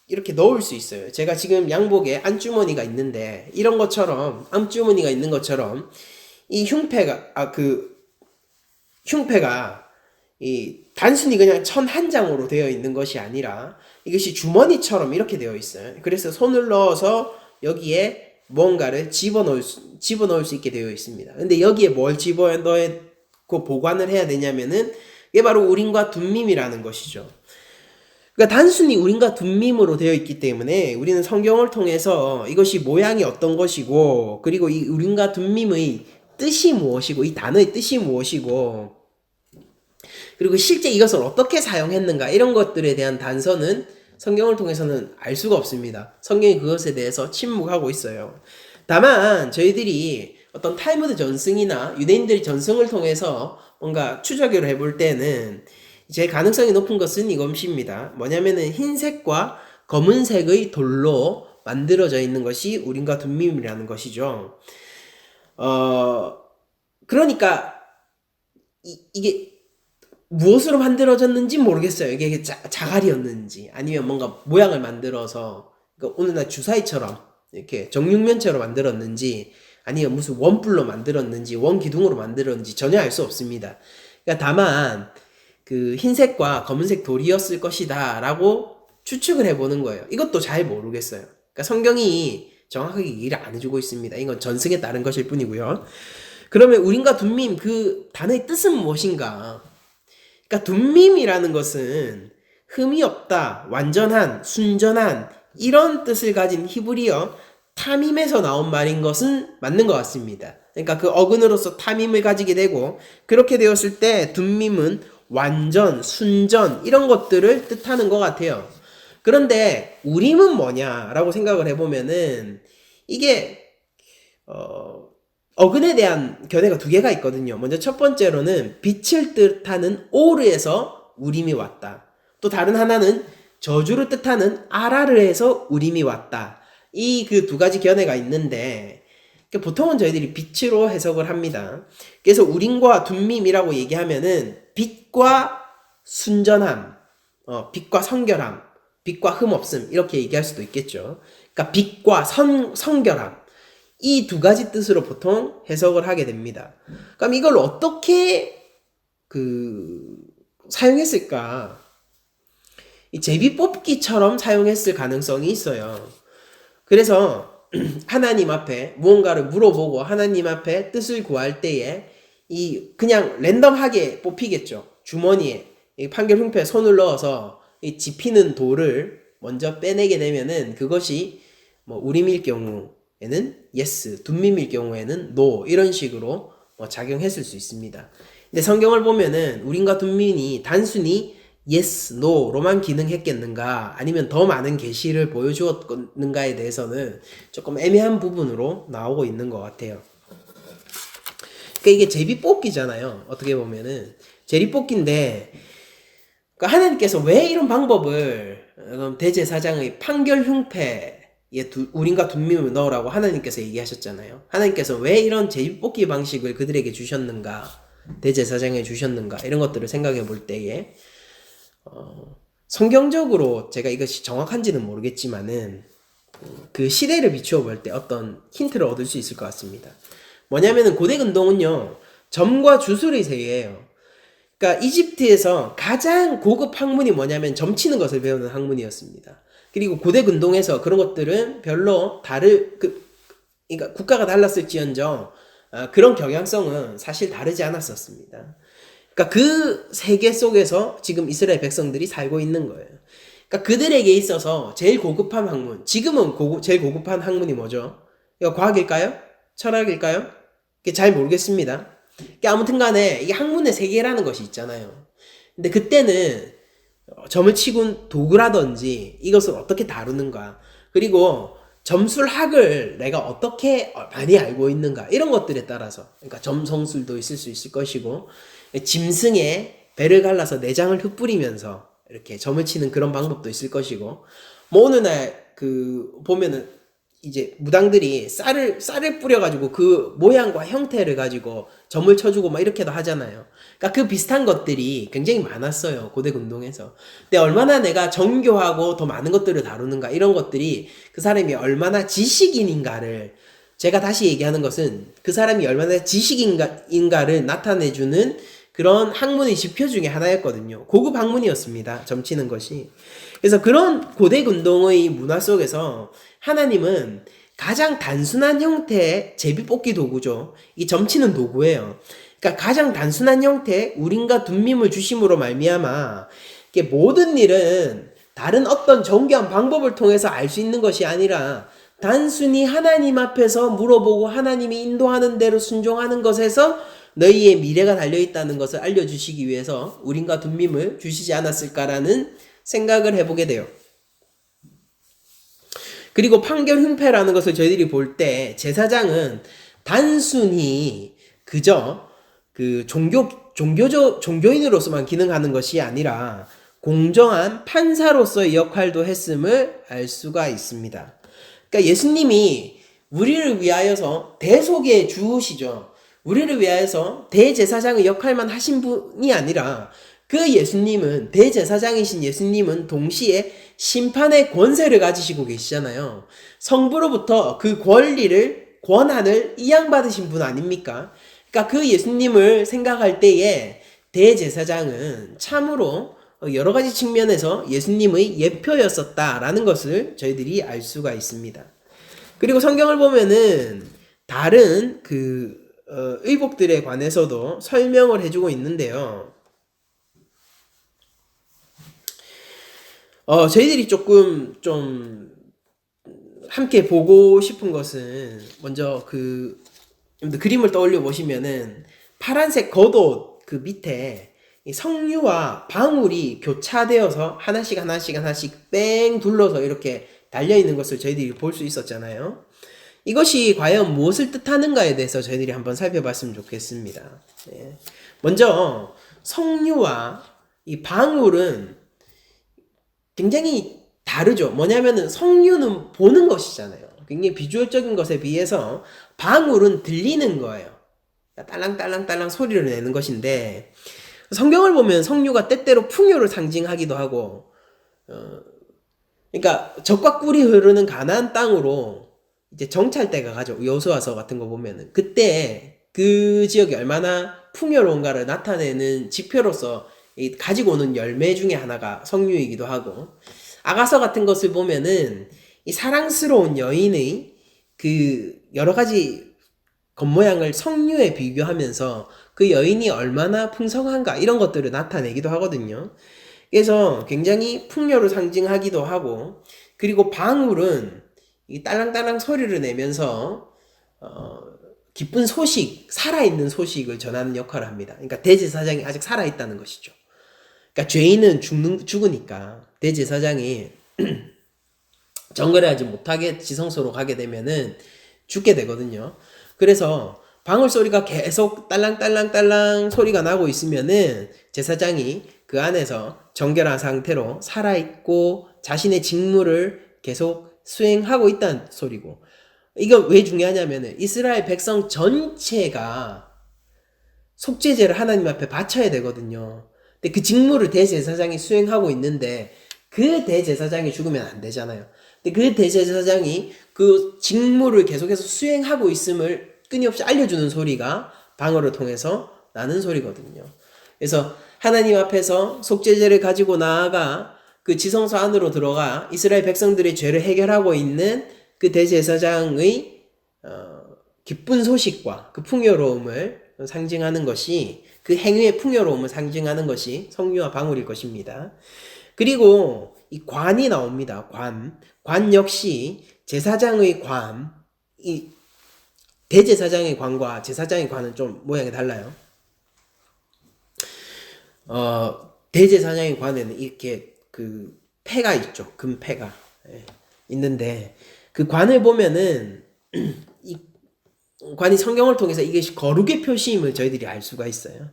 이렇게 넣을 수 있어요. 제가 지금 양복에 안주머니가 있는데 이런 것처럼 안주머니가 있는 것처럼 이 흉패가 이 단순히 그냥 천 한 장으로 되어 있는 것이 아니라 이것이 주머니처럼 이렇게 되어 있어요. 그래서 손을 넣어서 여기에 뭔가를 집어넣을 수 있게 되어 있습니다. 근데 여기에 뭘 집어넣고 보관을 해야 되냐면은 이게 바로 우림과 둠밈이라는 것이죠. 그러니까 단순히 우림과 둠밈으로 되어 있기 때문에 우리는 성경을 통해서 이것이 모양이 어떤 것이고 그리고 이 우림과 둠밈의 뜻이 무엇이고 이 단어의 뜻이 무엇이고 그리고 실제 이것을 어떻게 사용했는가 이런 것들에 대한 단서는 성경을 통해서는 알 수가 없습니다. 성경이 그것에 대해서 침묵하고 있어요. 다만 저희들이 어떤 탈무드 전승이나 유대인들의 전승을 통해서 뭔가 추적을 해볼 때는 제 가능성이 높은 것은 이것입니다. 뭐냐면은 흰색과 검은색의 돌로 만들어져 있는 것이 우림과 둠밈이라는 것이죠. 그러니까 이게 무엇으로 만들어졌는지 모르겠어요. 이게 자갈이었는지 아니면 뭔가 모양을 만들어서 그러니까 오늘날 주사위처럼 이렇게 정육면체로 만들었는지 아니면 무슨 원뿔로 만들었는지 원기둥으로 만들었는지 전혀 알 수 없습니다. 그러니까 다만 그 흰색과 검은색 돌이었을 것이다 라고 추측을 해보는 거예요. 이것도 잘 모르겠어요. 그러니까 성경이 정확하게 얘기를 안 해주고 있습니다. 이건 전승에 따른 것일 뿐이고요. 그러면 우림과 둠밈 그 단어의 뜻은 무엇인가? 그러니까 둠밈이라는 것은 흠이 없다, 완전한, 순전한 이런 뜻을 가진 히브리어 타밈에서 나온 말인 것은 맞는 것 같습니다. 그러니까 그 어근으로서 타밈을 가지게 되고 그렇게 되었을 때 둠밈은 완전, 순전 이런 것들을 뜻하는 것 같아요. 그런데 우림은 뭐냐라고 생각을 해보면은 이게 어근에 대한 견해가 두 개가 있거든요. 먼저 첫 번째로는 빛을 뜻하는 오르에서 우림이 왔다. 또 다른 하나는 저주를 뜻하는 아라르에서 우림이 왔다. 이 그 두 가지 견해가 있는데 보통은 저희들이 빛으로 해석을 합니다. 그래서 우림과 둠밈이라고 얘기하면은 빛과 순전함, 빛과 성결함, 빛과 흠없음 이렇게 얘기할 수도 있겠죠. 그러니까 빛과 성결함 이 두 가지 뜻으로 보통 해석을 하게 됩니다. 그럼 이걸 어떻게 사용했을까? 이 제비 뽑기처럼 사용했을 가능성이 있어요. 그래서 하나님 앞에 무언가를 물어보고 하나님 앞에 뜻을 구할 때에 그냥 랜덤하게 뽑히겠죠. 주머니에 판결 흉패에 손을 넣어서 이 집히는 돌을 먼저 빼내게 되면은 그것이 뭐 우림일 경우에는 yes, 둠밈일 경우에는 no 이런 식으로 작용했을 수 있습니다. 근데 성경을 보면은 우림과 둠밈이 단순히 yes, no로만 기능했겠는가 아니면 더 많은 계시를 보여주었는가에 대해서는 조금 애매한 부분으로 나오고 있는 것 같아요. 그러니까 이게 제비뽑기잖아요. 어떻게 보면은 제비뽑기인데 그러니까 하나님께서 왜 이런 방법을 대제사장의 판결 흉패에 우림과 둠밈을 넣으라고 하나님께서 얘기하셨잖아요. 하나님께서 왜 이런 제비뽑기 방식을 그들에게 주셨는가, 대제사장에 주셨는가 이런 것들을 생각해 볼 때에 성경적으로 제가 이것이 정확한지는 모르겠지만은 그 시대를 비추어 볼 때 어떤 힌트를 얻을 수 있을 것 같습니다. 뭐냐면은 고대 근동은요 점과 주술의 세계예요. 그러니까 이집트에서 가장 고급 학문이 뭐냐면 점치는 것을 배우는 학문이었습니다. 그리고 고대 근동에서 그런 것들은 별로 그러니까 국가가 달랐을지언정 그런 경향성은 사실 다르지 않았었습니다. 그러니까 그 세계 속에서 지금 이스라엘 백성들이 살고 있는 거예요. 그러니까 그들에게 있어서 제일 고급한 학문, 지금은 제일 고급한 학문이 뭐죠? 이거 과학일까요? 철학일까요? 이게 잘 모르겠습니다. 그러니까 아무튼 간에 이게 학문의 세계라는 것이 있잖아요. 근데 그때는 점을 치군 도구라든지 이것을 어떻게 다루는가, 그리고 점술학을 내가 어떻게 많이 알고 있는가, 이런 것들에 따라서, 그러니까 점성술도 있을 수 있을 것이고, 짐승의 배를 갈라서 내장을 흩뿌리면서 이렇게 점을 치는 그런 방법도 있을 것이고, 뭐 어느 날 보면은 이제 무당들이 쌀을 뿌려가지고 그 모양과 형태를 가지고 점을 쳐주고 막 이렇게도 하잖아요. 그러니까 그 비슷한 것들이 굉장히 많았어요, 고대 근동에서. 근데 얼마나 내가 정교하고 더 많은 것들을 다루는가, 이런 것들이 그 사람이 얼마나 지식인인가를, 제가 다시 얘기하는 것은 그 사람이 얼마나 지식인가를 나타내주는 그런 학문의 지표 중에 하나였거든요. 고급 학문이었습니다, 점치는 것이. 그래서 그런 고대 근동의 문화 속에서 하나님은 가장 단순한 형태의 제비뽑기 도구죠. 이 점치는 도구예요. 그러니까 가장 단순한 형태의 우림과 둠밈을 주심으로 말미암아 이게 모든 일은 다른 어떤 정교한 방법을 통해서 알 수 있는 것이 아니라 단순히 하나님 앞에서 물어보고 하나님이 인도하는 대로 순종하는 것에서 너희의 미래가 달려있다는 것을 알려주시기 위해서 우림과 둠밈을 주시지 않았을까라는 생각을 해보게 돼요. 그리고 판결흉패라는 것을 저희들이 볼 때 제사장은 단순히 그저 그 종교인으로서만 기능하는 것이 아니라 공정한 판사로서의 역할도 했음을 알 수가 있습니다. 그러니까 예수님이 우리를 위하여서 대속의 주시죠. 우리를 위하여서 대제사장의 역할만 하신 분이 아니라 그 예수님은, 대제사장이신 예수님은 동시에 심판의 권세를 가지시고 계시잖아요. 성부로부터 그 권한을 이양받으신 분 아닙니까? 그러니까 그 예수님을 생각할 때에 대제사장은 참으로 여러 가지 측면에서 예수님의 예표였었다라는 것을 저희들이 알 수가 있습니다. 그리고 성경을 보면은 다른 의복들에 관해서도 설명을 해주고 있는데요. 저희들이 조금 좀 함께 보고 싶은 것은, 먼저 그림을 떠올려 보시면은 파란색 겉옷 그 밑에 이 석류와 방울이 교차되어서 하나씩 뺑 둘러서 이렇게 달려있는 것을 저희들이 볼 수 있었잖아요. 이것이 과연 무엇을 뜻하는가에 대해서 저희들이 한번 살펴봤으면 좋겠습니다. 네. 먼저 석류와 이 방울은 굉장히 다르죠. 뭐냐면은 석류는 보는 것이잖아요. 굉장히 비주얼적인 것에 비해서 방울은 들리는 거예요. 딸랑딸랑딸랑 소리를 내는 것인데, 성경을 보면 석류가 때때로 풍요를 상징하기도 하고, 그러니까 젖과 꿀이 흐르는 가나안 땅으로 이제 정찰대가 가죠. 여호수아서 같은 거 보면은 그때 그 지역이 얼마나 풍요로운가를 나타내는 지표로서 가지고 오는 열매 중에 하나가 석류이기도 하고, 아가서 같은 것을 보면은 이 사랑스러운 여인의 그 여러 가지 겉모양을 석류에 비교하면서 그 여인이 얼마나 풍성한가, 이런 것들을 나타내기도 하거든요. 그래서 굉장히 풍요를 상징하기도 하고, 그리고 방울은 이 딸랑딸랑 소리를 내면서 기쁜 소식, 살아있는 소식을 전하는 역할을 합니다. 그러니까 대제사장이 아직 살아있다는 것이죠. 그러니까 죄인은 죽으니까 대제사장이 정결하지 못하게 지성소로 가게 되면은 죽게 되거든요. 그래서 방울 소리가 계속 딸랑딸랑딸랑 소리가 나고 있으면은 제사장이 그 안에서 정결한 상태로 살아있고 자신의 직무를 계속 수행하고 있다는 소리고, 이거 왜 중요하냐면은 이스라엘 백성 전체가 속죄제를 하나님 앞에 바쳐야 되거든요. 근데 그 직무를 대제사장이 수행하고 있는데 그 대제사장이 죽으면 안 되잖아요. 근데 그 대제사장이 그 직무를 계속해서 수행하고 있음을 끊임없이 알려주는 소리가 방울을 통해서 나는 소리거든요. 그래서 하나님 앞에서 속죄제를 가지고 나아가 그 지성소 안으로 들어가 이스라엘 백성들의 죄를 해결하고 있는 그 대제사장의 기쁜 소식과 그 풍요로움을 상징하는 것이, 그 행위의 풍요로움을 상징하는 것이 석류와 방울일 것입니다. 그리고 이 관이 나옵니다. 관 역시 제사장의 관, 이 대제사장의 관과 제사장의 관은 좀 모양이 달라요. 대제사장의 관에는 이렇게 그 패가 있죠. 금패가 있는데 그 관을 보면은 이 관이 성경을 통해서 이것이 거룩의 표시임을 저희들이 알 수가 있어요.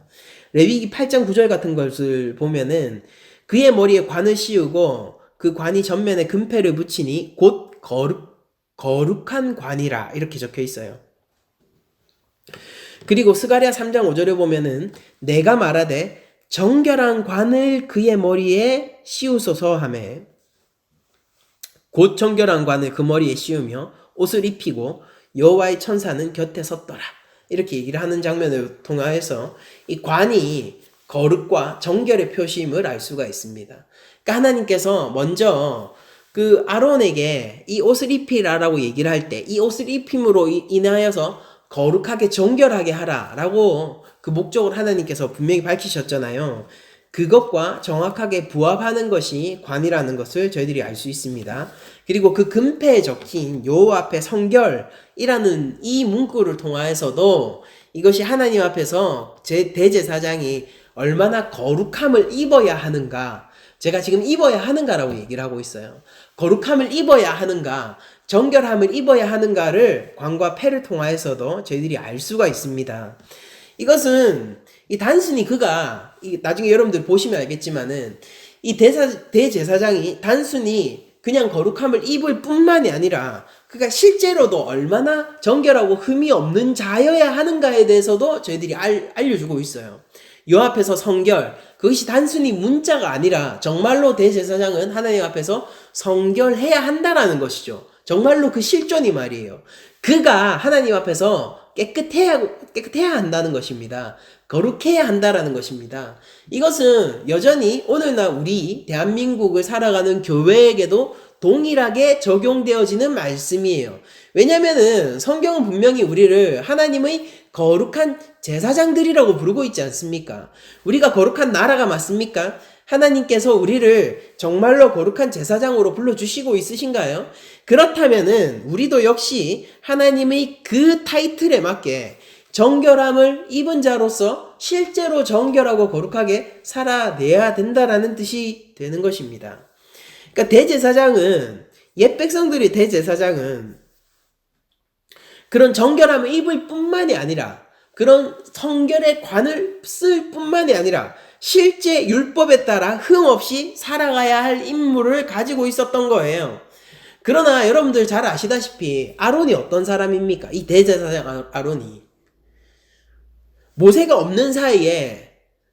레위기 8장 9절 같은 것을 보면은 그의 머리에 관을 씌우고 그 관이 전면에 금패를 붙이니 곧 거룩한 관이라 이렇게 적혀 있어요. 그리고 스가랴 3장 5절에 보면은 내가 말하되 정결한 관을 그의 머리에 씌우소서 하매 곧 정결한 관을 그 머리에 씌우며 옷을 입히고 여호와의 천사는 곁에 섰더라. 이렇게 얘기를 하는 장면을 통하여서 이 관이 거룩과 정결의 표시임을 알 수가 있습니다. 그러니까 하나님께서 먼저 그 아론에게 이 옷을 입히라라고 얘기를 할 때 이 옷을 입힘으로 인하여서 거룩하게 정결하게 하라라고 그 목적을 하나님께서 분명히 밝히셨잖아요. 그것과 정확하게 부합하는 것이 관이라는 것을 저희들이 알 수 있습니다. 그리고 그 금패에 적힌 여호와 앞에 성결이라는 이 문구를 통하여서도 이것이 하나님 앞에서 제 대제사장이 얼마나 거룩함을 입어야 하는가, 제가 지금 입어야 하는가라고 얘기를 하고 있어요. 거룩함을 입어야 하는가, 정결함을 입어야 하는가를 관과 패를 통하여서도 저희들이 알 수가 있습니다. 이것은 단순히 그가 나중에 여러분들 보시면 알겠지만은 이 대제사장이 단순히 그냥 거룩함을 입을 뿐만이 아니라 그가 실제로도 얼마나 정결하고 흠이 없는 자여야 하는가에 대해서도 저희들이 알려주고 있어요. 요 앞에서 성결, 그것이 단순히 문자가 아니라 정말로 대제사장은 하나님 앞에서 성결해야 한다라는 것이죠. 정말로 그 실존이 말이에요. 그가 하나님 앞에서 깨끗해야 한다는 것입니다. 거룩해야 한다라는 것입니다. 이것은 여전히 오늘날 우리 대한민국을 살아가는 교회에게도 동일하게 적용되어지는 말씀이에요. 왜냐면은 성경은 분명히 우리를 하나님의 거룩한 제사장들이라고 부르고 있지 않습니까? 우리가 거룩한 나라가 맞습니까? 하나님께서 우리를 정말로 거룩한 제사장으로 불러주시고 있으신가요? 그렇다면은 우리도 역시 하나님의 그 타이틀에 맞게 정결함을 입은 자로서 실제로 정결하고 거룩하게 살아내야 된다라는 뜻이 되는 것입니다. 그러니까 대제사장은, 옛 백성들이 대제사장은 그런 정결함을 입을 뿐만이 아니라 그런 성결의 관을 쓸 뿐만이 아니라 실제 율법에 따라 흠없이 살아가야 할 임무를 가지고 있었던 거예요. 그러나 여러분들 잘 아시다시피 아론이 어떤 사람입니까? 이 대제사장 아론이 모세가 없는 사이에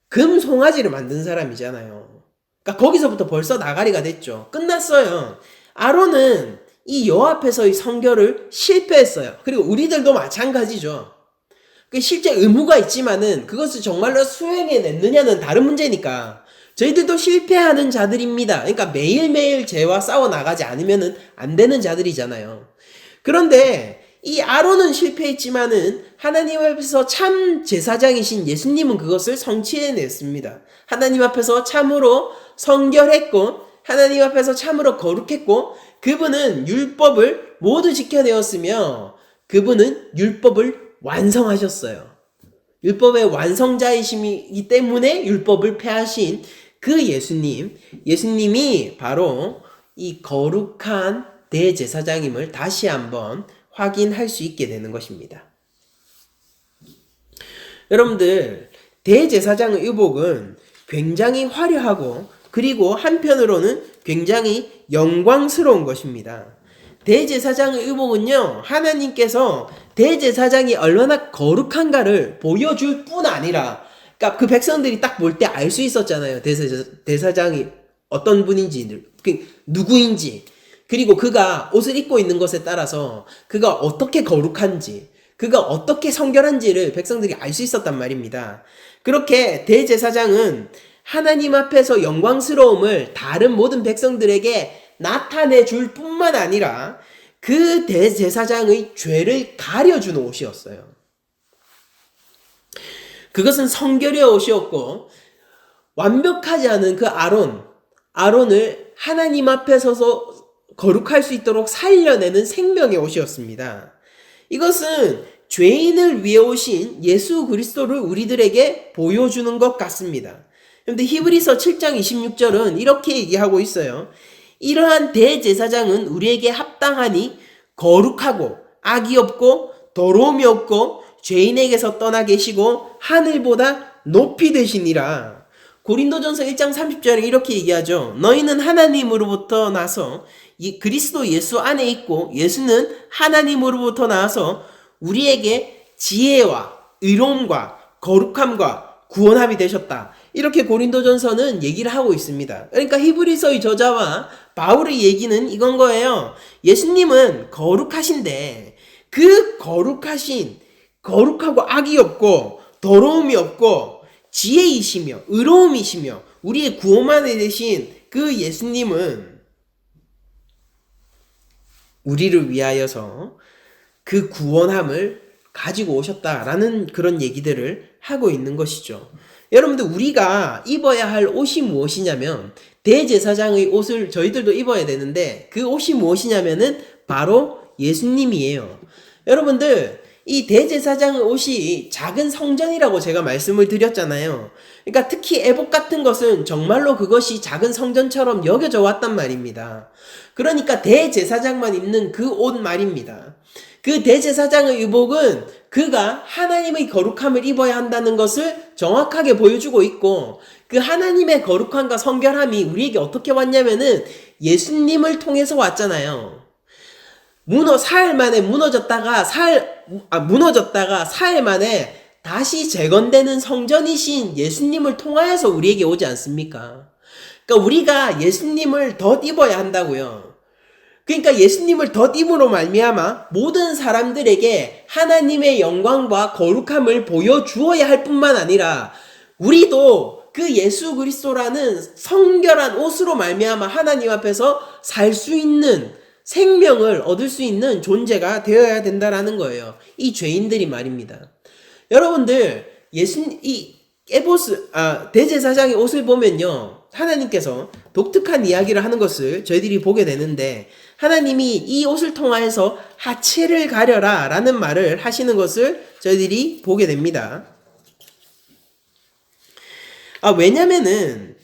금 송아지를 만든 사람이잖아요. 그러니까 거기서부터 벌써 나가리가 됐죠. 끝났어요. 아론은 이 여호와 앞에서의 성결을 실패했어요. 그리고 우리들도 마찬가지죠. 실제 의무가 있지만은 그것을 정말로 수행해냈느냐는 다른 문제니까 저희들도 실패하는 자들입니다. 그러니까 매일매일 죄와 싸워나가지 않으면 안 되는 자들이잖아요. 그런데 이 아론은 실패했지만은 하나님 앞에서 참 제사장이신 예수님은 그것을 성취해냈습니다. 하나님 앞에서 참으로 성결했고 하나님 앞에서 참으로 거룩했고 그분은 율법을 모두 지켜내었으며 그분은 율법을 완성하셨어요. 율법의 완성자이시기 때문에 율법을 폐하신 그 예수님이 바로 이 거룩한 대제사장임을 다시 한번 확인할 수 있게 되는 것입니다. 여러분들, 대제사장의 의복은 굉장히 화려하고 그리고 한편으로는 굉장히 영광스러운 것입니다. 대제사장의 의복은요, 하나님께서 대제사장이 얼마나 거룩한가를 보여줄 뿐 아니라, 그러니까 그 백성들이 딱 볼 때 알 수 있었잖아요. 대사장이 어떤 분인지, 누구인지, 그리고 그가 옷을 입고 있는 것에 따라서 그가 어떻게 거룩한지, 그가 어떻게 성결한지를 백성들이 알 수 있었단 말입니다. 그렇게 대제사장은 하나님 앞에서 영광스러움을 다른 모든 백성들에게 나타내 줄 뿐만 아니라 그 대제사장의 죄를 가려주는 옷이었어요. 그것은 성결의 옷이었고 완벽하지 않은 그 아론을 하나님 앞에 서서 거룩할 수 있도록 살려내는 생명의 옷이었습니다. 이것은 죄인을 위해 오신 예수 그리스도를 우리들에게 보여주는 것 같습니다. 그런데 히브리서 7장 26절은 이렇게 얘기하고 있어요. 이러한 대제사장은 우리에게 합당하니 거룩하고 악이 없고 더러움이 없고 죄인에게서 떠나 계시고 하늘보다 높이 되시니라. 고린도전서 1장 30절에 이렇게 얘기하죠. 너희는 하나님으로부터 나서 그리스도 예수 안에 있고 예수는 하나님으로부터 나와서 우리에게 지혜와 의로움과 거룩함과 구원함이 되셨다. 이렇게 고린도전서는 얘기를 하고 있습니다. 그러니까 히브리서의 저자와 바울의 얘기는 이건 거예요. 예수님은 거룩하신데 그 거룩하고 악이 없고 더러움이 없고 지혜이시며 의로움이시며 우리의 구원만에 되신 그 예수님은 우리를 위하여서 그 구원함을 가지고 오셨다라는 그런 얘기들을 하고 있는 것이죠. 여러분들 우리가 입어야 할 옷이 무엇이냐면 대제사장의 옷을 저희들도 입어야 되는데 그 옷이 무엇이냐면은 바로 예수님이에요. 여러분들 이 대제사장의 옷이 작은 성전이라고 제가 말씀을 드렸잖아요. 그러니까 특히 애복 같은 것은 정말로 그것이 작은 성전처럼 여겨져 왔단 말입니다. 그러니까 대제사장만 입는 그 옷 말입니다. 그 대제사장의 의복은 그가 하나님의 거룩함을 입어야 한다는 것을 정확하게 보여주고 있고 그 하나님의 거룩함과 성결함이 우리에게 어떻게 왔냐면은 예수님을 통해서 왔잖아요. 사흘 만에 무너졌다가 사흘 만에 다시 재건되는 성전이신 예수님을 통하여서 우리에게 오지 않습니까? 그러니까 우리가 예수님을 덧 입어야 한다고요. 그러니까 예수님을 덧 입음으로 말미암아 모든 사람들에게 하나님의 영광과 거룩함을 보여주어야 할 뿐만 아니라 우리도 그 예수 그리스도라는 성결한 옷으로 말미암아 하나님 앞에서 살 수 있는 생명을 얻을 수 있는 존재가 되어야 된다라는 거예요. 이 죄인들이 말입니다. 여러분들 대제사장의 옷을 보면요, 하나님께서 독특한 이야기를 하는 것을 저희들이 보게 되는데 하나님이 이 옷을 통하여서 하체를 가려라 라는 말을 하시는 것을 저희들이 보게 됩니다. 왜냐면은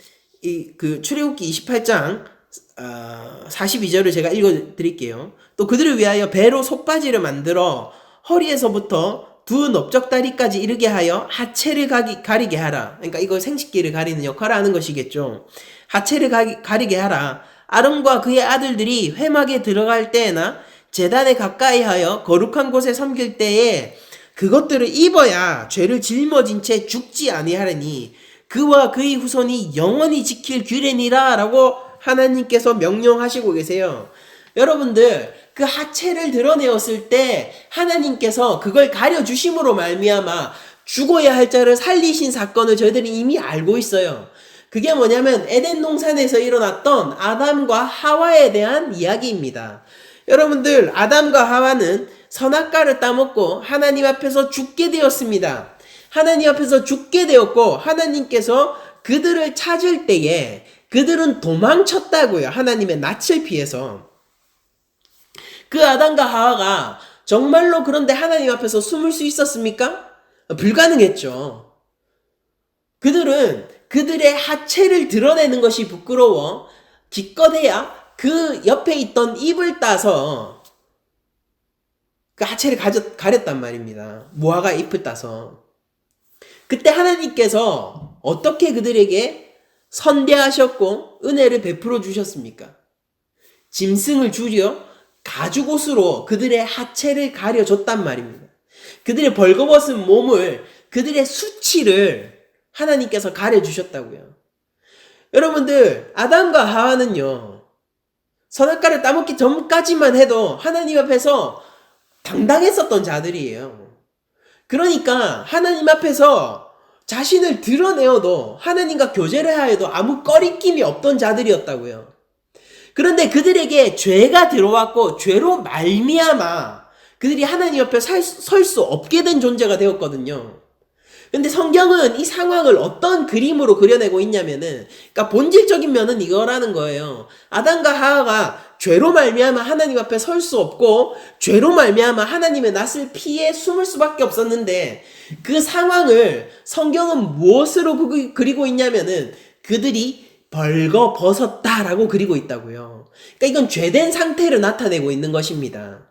출애굽기 28장 42절을 제가 읽어드릴게요. 또 그들을 위하여 배로 속바지를 만들어 허리에서부터 두 넓적다리까지 이르게 하여 하체를 가리게 하라. 그러니까 이거 생식기를 가리는 역할을 하는 것이겠죠. 하체를 가리게 하라. 아론과 그의 아들들이 회막에 들어갈 때나 제단에 가까이 하여 거룩한 곳에 섬길 때에 그것들을 입어야 죄를 짊어진 채 죽지 아니하리니 그와 그의 후손이 영원히 지킬 규례니라 라고 하나님께서 명령하시고 계세요. 여러분들 그 하체를 드러내었을 때 하나님께서 그걸 가려주심으로 말미암아 죽어야 할 자를 살리신 사건을 저희들이 이미 알고 있어요. 그게 뭐냐면 에덴 동산에서 일어났던 아담과 하와에 대한 이야기입니다. 여러분들 아담과 하와는 선악과를 따먹고 하나님 앞에서 죽게 되었습니다. 하나님 앞에서 죽게 되었고 하나님께서 그들을 찾을 때에 그들은 도망쳤다고요. 하나님의 낯을 피해서. 그 아담과 하와가 정말로 그런데 하나님 앞에서 숨을 수 있었습니까? 불가능했죠. 그들은 그들의 하체를 드러내는 것이 부끄러워 기껏해야 그 옆에 있던 입을 따서 그 하체를 가렸단 말입니다. 무화과 잎을 따서. 그때 하나님께서 어떻게 그들에게 선대하셨고 은혜를 베풀어 주셨습니까? 짐승을 줄여 가죽옷으로 그들의 하체를 가려줬단 말입니다. 그들의 벌거벗은 몸을, 그들의 수치를 하나님께서 가려주셨다고요. 여러분들 아담과 하와는요 선악과를 따먹기 전까지만 해도 하나님 앞에서 당당했었던 자들이에요. 그러니까 하나님 앞에서 자신을 드러내어도 하나님과 교제를 하여도 아무 꺼리낌이 없던 자들이었다고요. 그런데 그들에게 죄가 들어왔고 죄로 말미암아 그들이 하나님 옆에 설 수 없게 된 존재가 되었거든요. 근데 성경은 이 상황을 어떤 그림으로 그려내고 있냐면은, 그러니까 본질적인 면은 이거라는 거예요. 아담과 하와가 죄로 말미암아 하나님 앞에 설 수 없고, 죄로 말미암아 하나님의 낯을 피해 숨을 수밖에 없었는데, 그 상황을 성경은 무엇으로 그리고 있냐면은, 그들이 벌거벗었다라고 그리고 있다고요. 그러니까 이건 죄된 상태를 나타내고 있는 것입니다.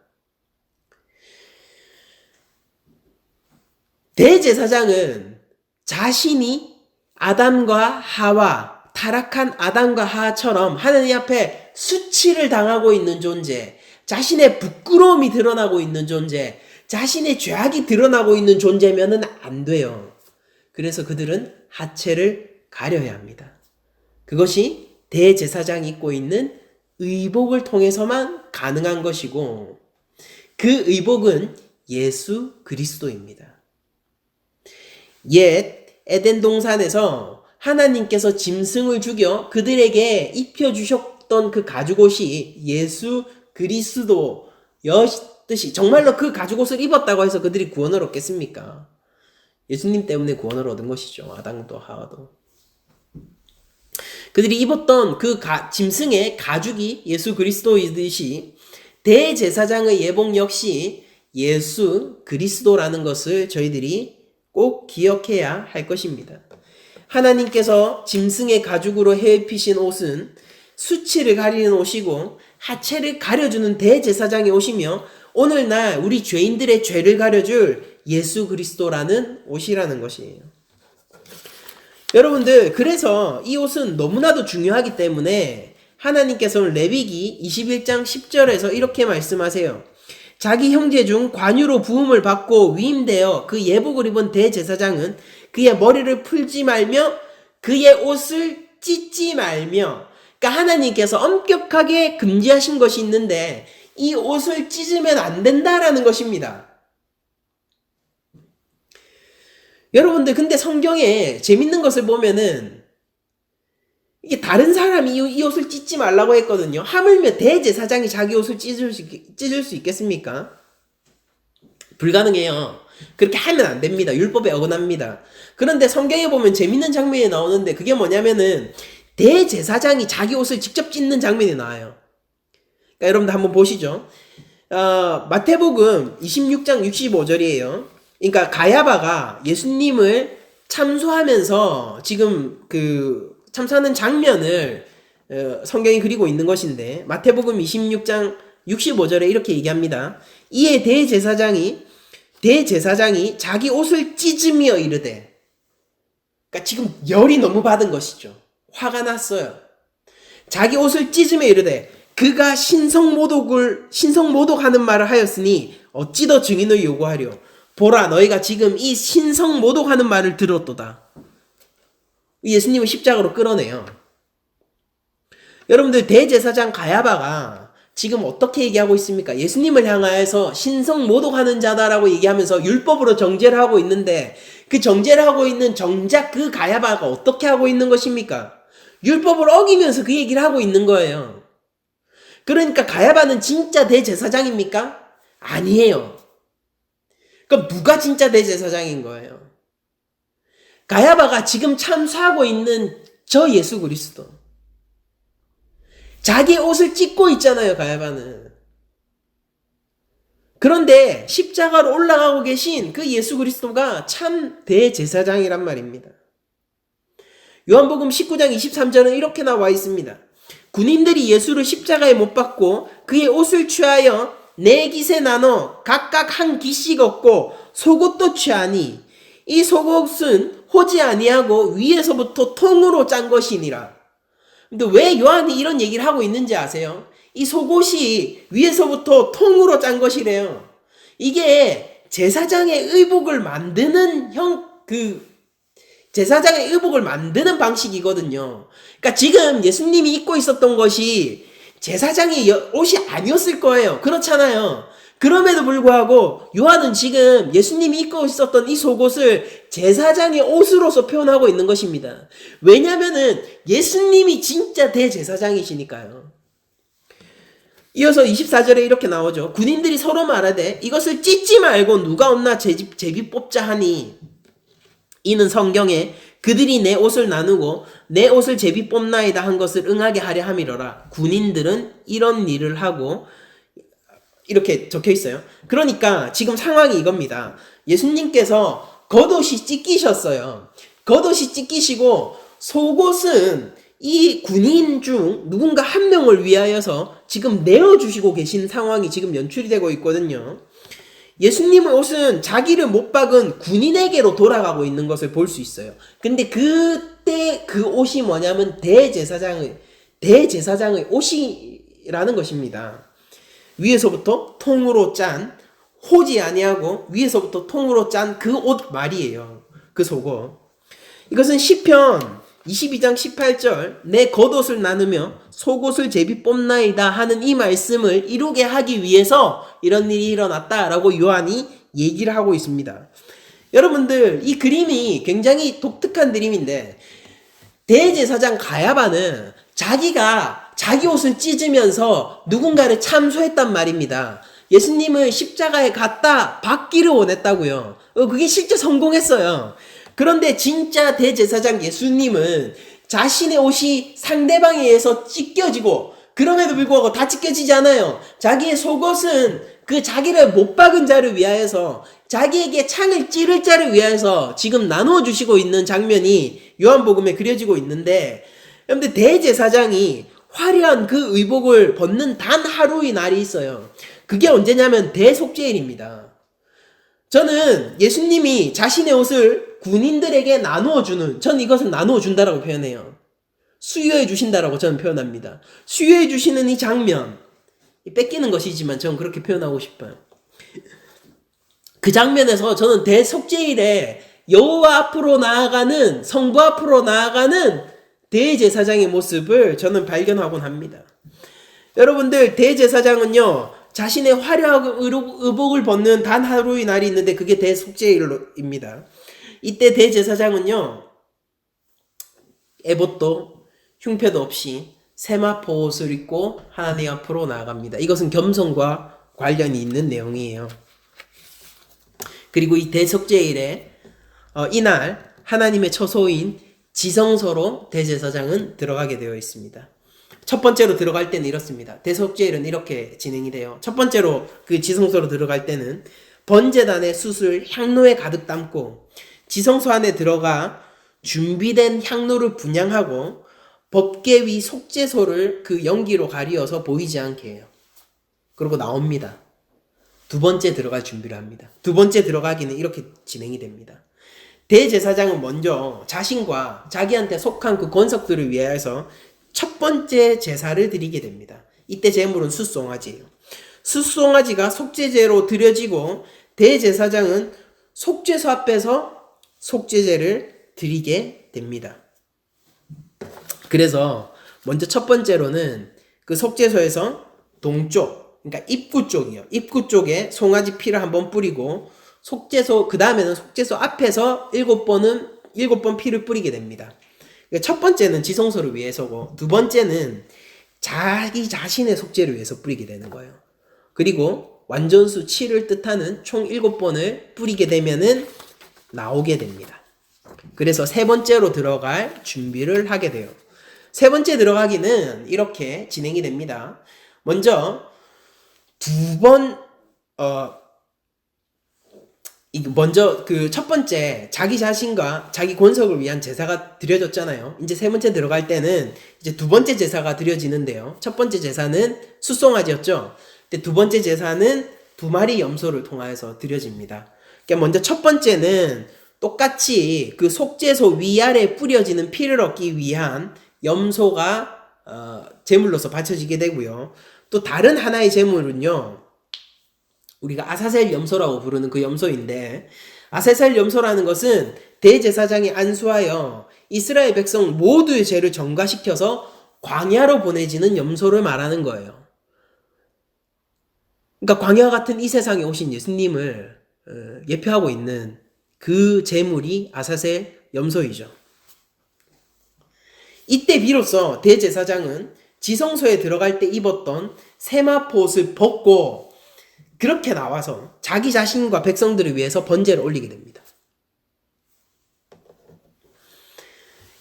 대제사장은 자신이 아담과 하와, 타락한 아담과 하와처럼 하나님 앞에 수치를 당하고 있는 존재, 자신의 부끄러움이 드러나고 있는 존재, 자신의 죄악이 드러나고 있는 존재면은 안 돼요. 그래서 그들은 하체를 가려야 합니다. 그것이 대제사장이 입고 있는 의복을 통해서만 가능한 것이고, 그 의복은 예수 그리스도입니다. 옛 에덴 동산에서 하나님께서 짐승을 죽여 그들에게 입혀주셨던 그 가죽옷이 예수 그리스도였듯이, 정말로 그 가죽옷을 입었다고 해서 그들이 구원을 얻겠습니까? 예수님 때문에 구원을 얻은 것이죠. 아담도 하와도. 그들이 입었던 그 짐승의 가죽이 예수 그리스도이듯이 대제사장의 예복 역시 예수 그리스도라는 것을 저희들이 꼭 기억해야 할 것입니다. 하나님께서 짐승의 가죽으로 해입히신 옷은 수치를 가리는 옷이고 하체를 가려주는 대제사장의 옷이며, 오늘날 우리 죄인들의 죄를 가려줄 예수 그리스도라는 옷이라는 것이에요. 여러분들, 그래서 이 옷은 너무나도 중요하기 때문에 하나님께서는 레위기 21장 10절에서 이렇게 말씀하세요. 자기 형제 중 관유로 부음을 받고 위임되어 그 예복을 입은 대제사장은 그의 머리를 풀지 말며 그의 옷을 찢지 말며, 그러니까 하나님께서 엄격하게 금지하신 것이 있는데 이 옷을 찢으면 안 된다라는 것입니다. 여러분들, 근데 성경에 재밌는 것을 보면은 이게 다른 사람이 이 옷을 찢지 말라고 했거든요. 하물며 대제사장이 자기 옷을 찢을 수 있겠습니까? 불가능해요. 그렇게 하면 안 됩니다. 율법에 어긋납니다. 그런데 성경에 보면 재밌는 장면이 나오는데, 그게 뭐냐면은 대제사장이 자기 옷을 직접 찢는 장면이 나와요. 그러니까 여러분들 한번 보시죠. 마태복음 26장 65절이에요. 그러니까 가야바가 예수님을 참소하면서 지금 참사하는 장면을 성경이 그리고 있는 것인데, 마태복음 26장 65절에 이렇게 얘기합니다. 이에 대제사장이 자기 옷을 찢으며 이르되, 그러니까 지금 열이 너무 받은 것이죠. 화가 났어요. 자기 옷을 찢으며 이르되 그가 신성모독하는 말을 하였으니 어찌 더 증인을 요구하려. 보라, 너희가 지금 이 신성모독하는 말을 들었도다. 예수님을 십자가로 끌어내요. 여러분들, 대제사장 가야바가 지금 어떻게 얘기하고 있습니까? 예수님을 향하여서 신성모독하는 자다라고 얘기하면서 율법으로 정죄를 하고 있는데, 그 정죄를 하고 있는 정작 그 가야바가 어떻게 하고 있는 것입니까? 율법을 어기면서 그 얘기를 하고 있는 거예요. 그러니까 가야바는 진짜 대제사장입니까? 아니에요. 그럼 누가 진짜 대제사장인 거예요? 가야바가 지금 참수하고 있는 저 예수 그리스도. 자기 옷을 찢고 있잖아요, 가야바는. 그런데 십자가로 올라가고 계신 그 예수 그리스도가 참 대제사장이란 말입니다. 요한복음 19장 23절은 이렇게 나와 있습니다. 군인들이 예수를 십자가에 못 박고 그의 옷을 취하여 네 깃에 나눠 각각 한 깃씩 얻고 속옷도 취하니 이 속옷은 호지 아니하고 위에서부터 통으로 짠 것이니라. 근데 왜 요한이 이런 얘기를 하고 있는지 아세요? 이 속옷이 위에서부터 통으로 짠 것이래요. 이게 제사장의 의복을 만드는 제사장의 의복을 만드는 방식이거든요. 그러니까 지금 예수님이 입고 있었던 것이 제사장의 옷이 아니었을 거예요. 그렇잖아요. 그럼에도 불구하고 요한은 지금 예수님이 입고 있었던 이 속옷을 제사장의 옷으로서 표현하고 있는 것입니다. 왜냐면은 예수님이 진짜 대제사장이시니까요. 이어서 24절에 이렇게 나오죠. 군인들이 서로 말하되 이것을 찢지 말고 누가 없나 제비 뽑자 하니, 이는 성경에 그들이 내 옷을 나누고 내 옷을 제비 뽑나이다 한 것을 응하게 하려 함이로라. 군인들은 이런 일을 하고 이렇게 적혀 있어요. 그러니까 지금 상황이 이겁니다. 예수님께서 겉옷이 찢기셨어요. 겉옷이 찢기시고 속옷은 이 군인 중 누군가 한 명을 위하여서 지금 내어주시고 계신 상황이 지금 연출이 되고 있거든요. 예수님의 옷은 자기를 못 박은 군인에게로 돌아가고 있는 것을 볼 수 있어요. 근데 그때 그 옷이 뭐냐면 대제사장의 옷이라는 것입니다. 위에서부터 통으로 짠, 호지 아니하고 위에서부터 통으로 짠 그 옷 말이에요. 그 속옷. 이것은 시편 22장 18절 내 겉옷을 나누며 속옷을 제비 뽑나이다 하는 이 말씀을 이루게 하기 위해서 이런 일이 일어났다라고 요한이 얘기를 하고 있습니다. 여러분들, 이 그림이 굉장히 독특한 그림인데 대제사장 가야바는 자기가 자기 옷을 찢으면서 누군가를 참소했단 말입니다. 예수님을 십자가에 갖다 박기를 원했다고요. 그게 실제 성공했어요. 그런데 진짜 대제사장 예수님은 자신의 옷이 상대방에 의해서 찢겨지고 그럼에도 불구하고 다 찢겨지지 않아요. 자기의 속옷은 그 자기를 못 박은 자를 위하여서 자기에게 창을 찌를 자를 위하여서 지금 나누어 주시고 있는 장면이 요한복음에 그려지고 있는데, 그런데 대제사장이 화려한 그 의복을 벗는 단 하루의 날이 있어요. 그게 언제냐면 대속죄일입니다. 저는 예수님이 자신의 옷을 군인들에게 나누어 주는, 전 이것은 나누어 준다라고 표현해요. 수여해 주신다라고 저는 표현합니다. 수여해 주시는 이 장면, 뺏기는 것이지만 저는 그렇게 표현하고 싶어요. 그 장면에서 저는 대속죄일에 여호와 앞으로 나아가는, 성부 앞으로 나아가는 대제사장의 모습을 저는 발견하곤 합니다. 여러분들, 대제사장은요 자신의 화려한 의복을 벗는 단 하루의 날이 있는데 그게 대속죄일입니다. 이때 대제사장은요 에봇도 흉패도 없이 세마포 옷을 입고 하나님 앞으로 나아갑니다. 이것은 겸손과 관련이 있는 내용이에요. 그리고 이 대속죄일에 이날 하나님의 처소인 지성소로 대제사장은 들어가게 되어 있습니다. 첫 번째로 들어갈 때는 이렇습니다. 대속죄일은 이렇게 진행이 돼요. 첫 번째로 그 지성소로 들어갈 때는 번제단의 숯을 향로에 가득 담고 지성소 안에 들어가 준비된 향로를 분향하고 법궤 위 속죄소를 그 연기로 가리어서 보이지 않게 해요. 그리고 나옵니다. 두 번째 들어갈 준비를 합니다. 두 번째 들어가기는 이렇게 진행이 됩니다. 대제사장은 먼저 자신과 자기한테 속한 그 권석들을 위하여서 첫 번째 제사를 드리게 됩니다. 이때 제물은 숫송아지예요. 숫송아지가 속죄제로 드려지고 대제사장은 속죄소 앞에서 속죄제를 드리게 됩니다. 그래서 먼저 첫 번째로는 그 속죄소에서 동쪽, 그러니까 입구 쪽이요. 입구 쪽에 송아지 피를 한번 뿌리고 속죄소, 그 다음에는 속죄소 앞에서 7번 피를 뿌리게 됩니다. 첫 번째는 지성소를 위해서고 두 번째는 자기 자신의 속죄를 위해서 뿌리게 되는 거예요. 그리고 완전수 7을 뜻하는 총 7번을 뿌리게 되면은 나오게 됩니다. 그래서 세 번째로 들어갈 준비를 하게 돼요. 세 번째 들어가기는 이렇게 진행이 됩니다. 먼저 먼저 그 첫 번째 자기 자신과 자기 권석을 위한 제사가 드려졌잖아요. 이제 세 번째 들어갈 때는 이제 두 번째 제사가 드려지는데요. 첫 번째 제사는 숫송아지였죠. 근데 두 번째 제사는 2마리 염소를 통하여서 드려집니다. 그러니까 먼저 첫 번째는 똑같이 그 속죄소 위아래에 뿌려지는 피를 얻기 위한 염소가 제물로서 바쳐지게 되고요. 또 다른 하나의 제물은요, 우리가 아사셀 염소라고 부르는 그 염소인데, 아사셀 염소라는 것은 대제사장이 안수하여 이스라엘 백성 모두의 죄를 전가시켜서 광야로 보내지는 염소를 말하는 거예요. 그러니까 광야 같은 이 세상에 오신 예수님을 예표하고 있는 그 제물이 아사셀 염소이죠. 이때 비로소 대제사장은 지성소에 들어갈 때 입었던 세마포 옷을 벗고 그렇게 나와서 자기 자신과 백성들을 위해서 번제를 올리게 됩니다.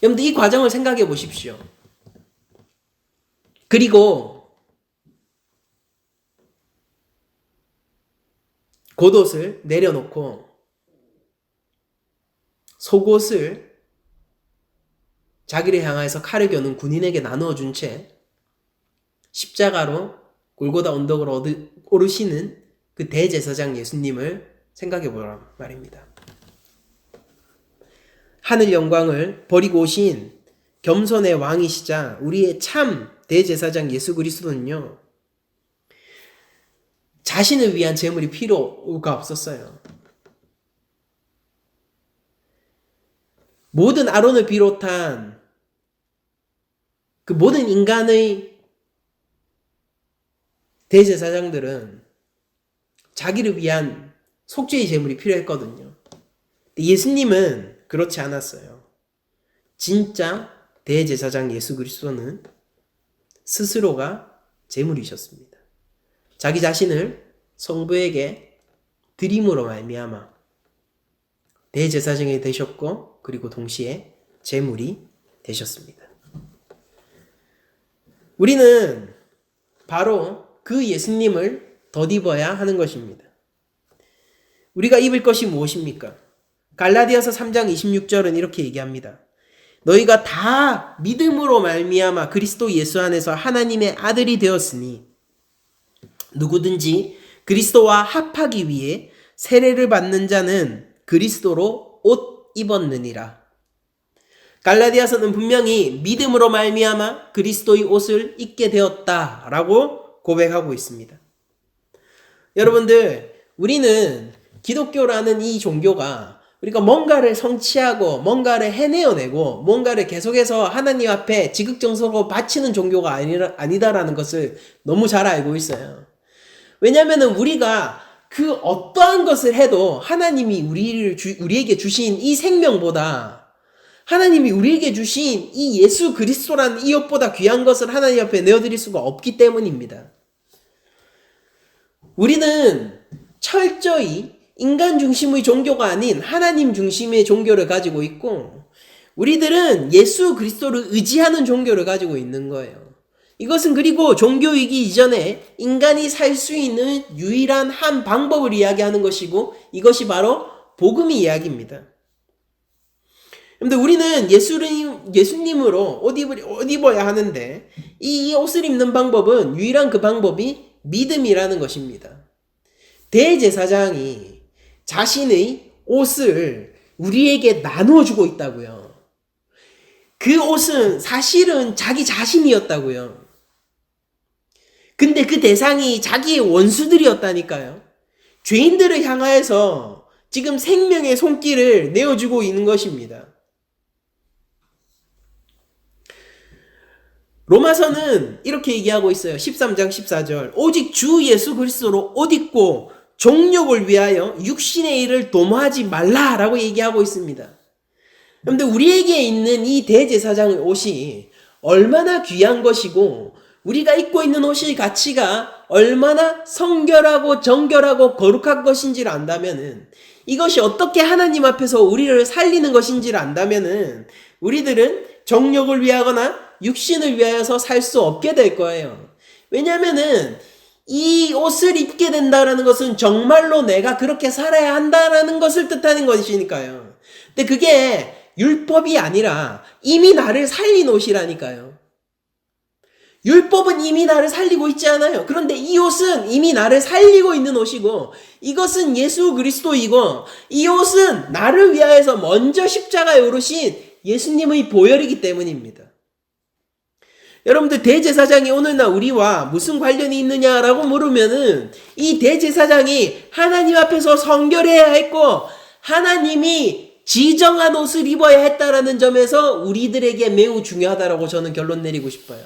여러분들 이 과정을 생각해 보십시오. 그리고 겉옷을 내려놓고 속옷을 자기를 향하여서 칼을 겨눈 군인에게 나누어 준 채 십자가로 골고다 언덕으로 오르시는 그 대제사장 예수님을 생각해 보란 말입니다. 하늘 영광을 버리고 오신 겸손의 왕이시자 우리의 참 대제사장 예수 그리스도는요, 자신을 위한 제물이 필요가 없었어요. 모든 아론을 비롯한 그 모든 인간의 대제사장들은 자기를 위한 속죄의 제물이 필요했거든요. 근데 예수님은 그렇지 않았어요. 진짜 대제사장 예수 그리스도는 스스로가 제물이셨습니다. 자기 자신을 성부에게 드림으로 말미암아 대제사장이 되셨고, 그리고 동시에 제물이 되셨습니다. 우리는 바로 그 예수님을 덧입어야 하는 것입니다. 우리가 입을 것이 무엇입니까? 갈라디아서 3장 26절은 이렇게 얘기합니다. 너희가 다 믿음으로 말미암아 그리스도 예수 안에서 하나님의 아들이 되었으니 누구든지 그리스도와 합하기 위해 세례를 받는 자는 그리스도로 옷 입었느니라. 갈라디아서는 분명히 믿음으로 말미암아 그리스도의 옷을 입게 되었다라고 고백하고 있습니다. 여러분들, 우리는 기독교라는 이 종교가 우리가 뭔가를 성취하고 뭔가를 해내어내고 뭔가를 계속해서 하나님 앞에 지극정성으로 바치는 종교가 아니다라는 것을 너무 잘 알고 있어요. 왜냐하면 우리가 그 어떠한 것을 해도 하나님이 우리에게 주신 이 생명보다, 하나님이 우리에게 주신 이 예수 그리스도라는 이옷보다 귀한 것을 하나님 앞에 내어드릴 수가 없기 때문입니다. 우리는 철저히 인간 중심의 종교가 아닌 하나님 중심의 종교를 가지고 있고, 우리들은 예수 그리스도를 의지하는 종교를 가지고 있는 거예요. 이것은 그리고 종교이기 이전에 인간이 살 수 있는 유일한 한 방법을 이야기하는 것이고, 이것이 바로 복음의 이야기입니다. 근데 우리는 예수님으로 옷 입어야 하는데, 이 옷을 입는 방법은, 유일한 그 방법이 믿음이라는 것입니다. 대제사장이 자신의 옷을 우리에게 나누어 주고 있다고요. 그 옷은 사실은 자기 자신이었다고요. 근데 그 대상이 자기의 원수들이었다니까요. 죄인들을 향하여서 지금 생명의 손길을 내어주고 있는 것입니다. 로마서는 이렇게 얘기하고 있어요. 13장 14절. 오직 주 예수 그리스도로 옷 입고 종욕을 위하여 육신의 일을 도모하지 말라라고 얘기하고 있습니다. 그런데 우리에게 있는 이 대제사장의 옷이 얼마나 귀한 것이고, 우리가 입고 있는 옷의 가치가 얼마나 성결하고 정결하고 거룩한 것인지를 안다면은, 이것이 어떻게 하나님 앞에서 우리를 살리는 것인지를 안다면은, 우리들은 정욕을 위하거나 육신을 위하여서 살 수 없게 될 거예요. 왜냐면은 이 옷을 입게 된다라는 것은 정말로 내가 그렇게 살아야 한다라는 것을 뜻하는 것이니까요. 근데 그게 율법이 아니라 이미 나를 살린 옷이라니까요. 율법은 이미 나를 살리고 있지 않아요. 그런데 이 옷은 이미 나를 살리고 있는 옷이고, 이것은 예수 그리스도이고, 이 옷은 나를 위하여서 먼저 십자가에 오르신 예수님의 보혈이기 때문입니다. 여러분들, 대제사장이 오늘날 우리와 무슨 관련이 있느냐라고 물으면은, 이 대제사장이 하나님 앞에서 성결해야 했고 하나님이 지정한 옷을 입어야 했다라는 점에서 우리들에게 매우 중요하다라고 저는 결론 내리고 싶어요.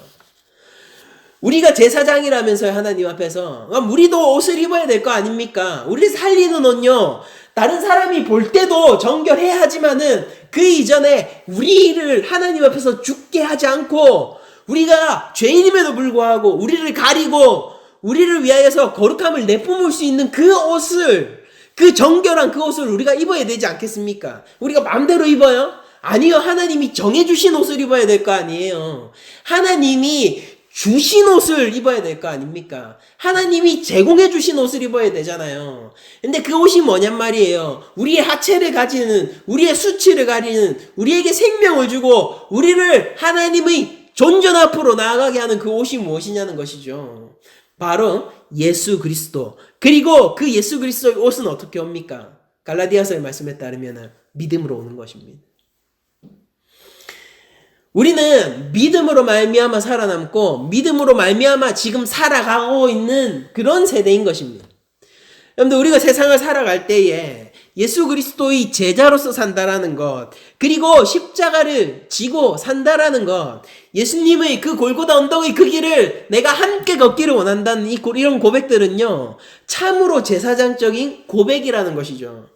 우리가 제사장이라면서요, 하나님 앞에서. 우리도 옷을 입어야 될 거 아닙니까? 우리 살리는 옷요, 다른 사람이 볼 때도 정결해야 하지만은 그 이전에 우리를 하나님 앞에서 죽게 하지 않고, 우리가 죄인임에도 불구하고 우리를 가리고 우리를 위하여서 거룩함을 내뿜을 수 있는 그 옷을, 그 정결한 그 옷을 우리가 입어야 되지 않겠습니까? 우리가 마음대로 입어요? 아니요, 하나님이 정해주신 옷을 입어야 될 거 아니에요. 하나님이 주신 옷을 입어야 될 거 아닙니까? 하나님이 제공해 주신 옷을 입어야 되잖아요. 근데 그 옷이 뭐냔 말이에요. 우리의 하체를 가지는, 우리의 수치를 가리는, 우리에게 생명을 주고 우리를 하나님의 존전 앞으로 나아가게 하는 그 옷이 무엇이냐는 것이죠. 바로 예수 그리스도. 그리고 그 예수 그리스도의 옷은 어떻게 옵니까? 갈라디아서의 말씀에 따르면 믿음으로 오는 것입니다. 우리는 믿음으로 말미암아 살아남고 믿음으로 말미암아 지금 살아가고 있는 그런 세대인 것입니다. 여러분들, 우리가 세상을 살아갈 때에 예수 그리스도의 제자로서 산다라는 것, 그리고 십자가를 지고 산다라는 것, 예수님의 그 골고다 언덕의 그 길을 내가 함께 걷기를 원한다는 이런 고백들은요, 참으로 제사장적인 고백이라는 것이죠.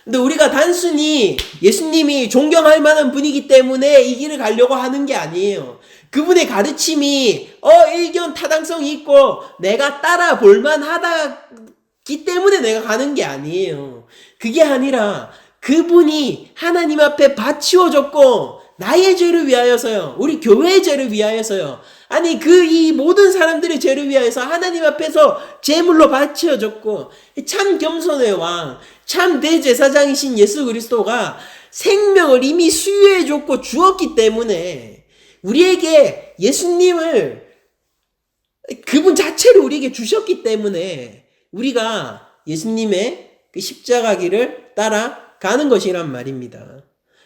근데 우리가 단순히 예수님이 존경할 만한 분이기 때문에 이 길을 가려고 하는 게 아니에요. 그분의 가르침이 일견 타당성이 있고 내가 따라 볼만하다기 때문에 내가 가는 게 아니에요. 그게 아니라 그분이 하나님 앞에 바치워졌고 나의 죄를 위하여서요, 우리 교회의 죄를 위하여서요, 아니 이 모든 사람들의 죄를 위하여서 하나님 앞에서 제물로 바치워졌고 참 겸손의 왕, 참 대제사장이신 예수 그리스도가 생명을 이미 수여해 줬고 주었기 때문에 우리에게 예수님을, 그분 자체를 우리에게 주셨기 때문에 우리가 예수님의 그 십자가 길을 따라가는 것이란 말입니다.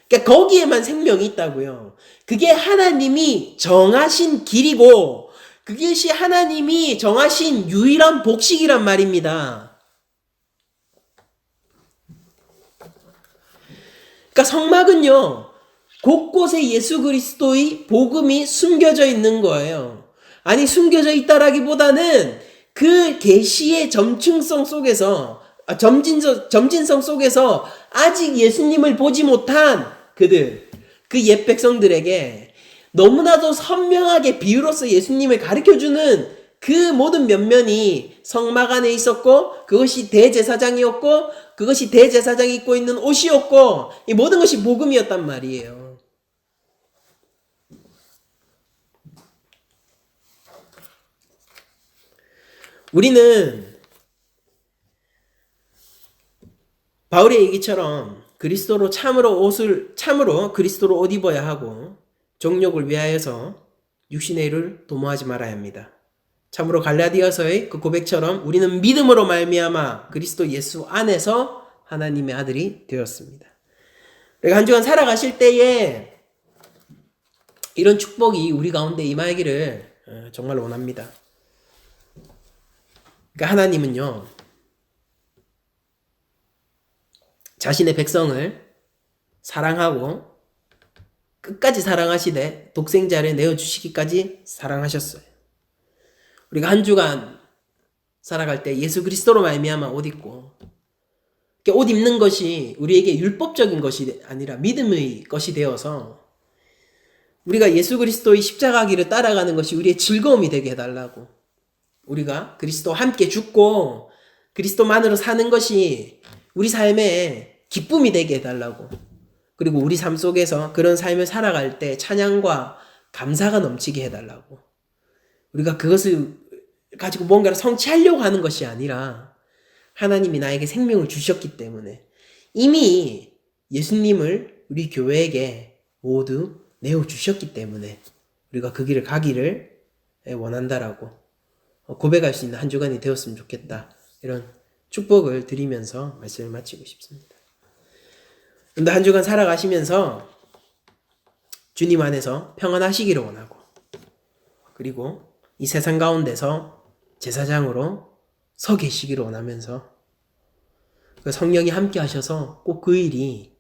그러니까 거기에만 생명이 있다고요. 그게 하나님이 정하신 길이고 그것이 하나님이 정하신 유일한 복식이란 말입니다. 그러니까 성막은요, 곳곳에 예수 그리스도의 복음이 숨겨져 있는 거예요. 아니, 숨겨져 있다라기보다는 그 계시의 점층성 속에서, 점진성 속에서 아직 예수님을 보지 못한 그들, 그 옛 백성들에게 너무나도 선명하게 비유로서 예수님을 가르쳐주는 그 모든 면면이 성막 안에 있었고, 그것이 대제사장이었고, 그것이 대제사장이 입고 있는 옷이었고, 이 모든 것이 복음이었단 말이에요. 우리는 바울의 얘기처럼 참으로 그리스도로 옷 입어야 하고, 정욕을 위하여서 육신의 일을 도모하지 말아야 합니다. 참으로 갈라디아서의 그 고백처럼 우리는 믿음으로 말미암아 그리스도 예수 안에서 하나님의 아들이 되었습니다. 우리가 한 주간 살아가실 때에 이런 축복이 우리 가운데 임하기를 정말 원합니다. 그러니까 하나님은요, 자신의 백성을 사랑하고 끝까지 사랑하시되 독생자를 내어주시기까지 사랑하셨어요. 우리가 한 주간 살아갈 때 예수 그리스도로 말미암아 옷 입고, 옷 입는 것이 우리에게 율법적인 것이 아니라 믿음의 것이 되어서 우리가 예수 그리스도의 십자가 길을 따라가는 것이 우리의 즐거움이 되게 해달라고, 우리가 그리스도와 함께 죽고 그리스도만으로 사는 것이 우리 삶의 기쁨이 되게 해달라고, 그리고 우리 삶 속에서 그런 삶을 살아갈 때 찬양과 감사가 넘치게 해달라고, 우리가 그것을 가지고 뭔가를 성취하려고 하는 것이 아니라 하나님이 나에게 생명을 주셨기 때문에 이미 예수님을 우리 교회에게 모두 내어주셨기 때문에 우리가 그 길을 가기를 원한다라고 고백할 수 있는 한 주간이 되었으면 좋겠다, 이런 축복을 드리면서 말씀을 마치고 싶습니다. 그런데 한 주간 살아가시면서 주님 안에서 평안하시기를 원하고, 그리고 이 세상 가운데서 제사장으로 서 계시기를 원하면서 그 성령이 함께 하셔서 꼭 그 일이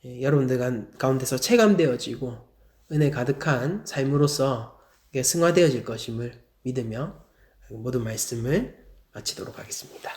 여러분들 가운데서 체감되어지고 은혜 가득한 삶으로서 승화되어질 것임을 믿으며 모든 말씀을 마치도록 하겠습니다.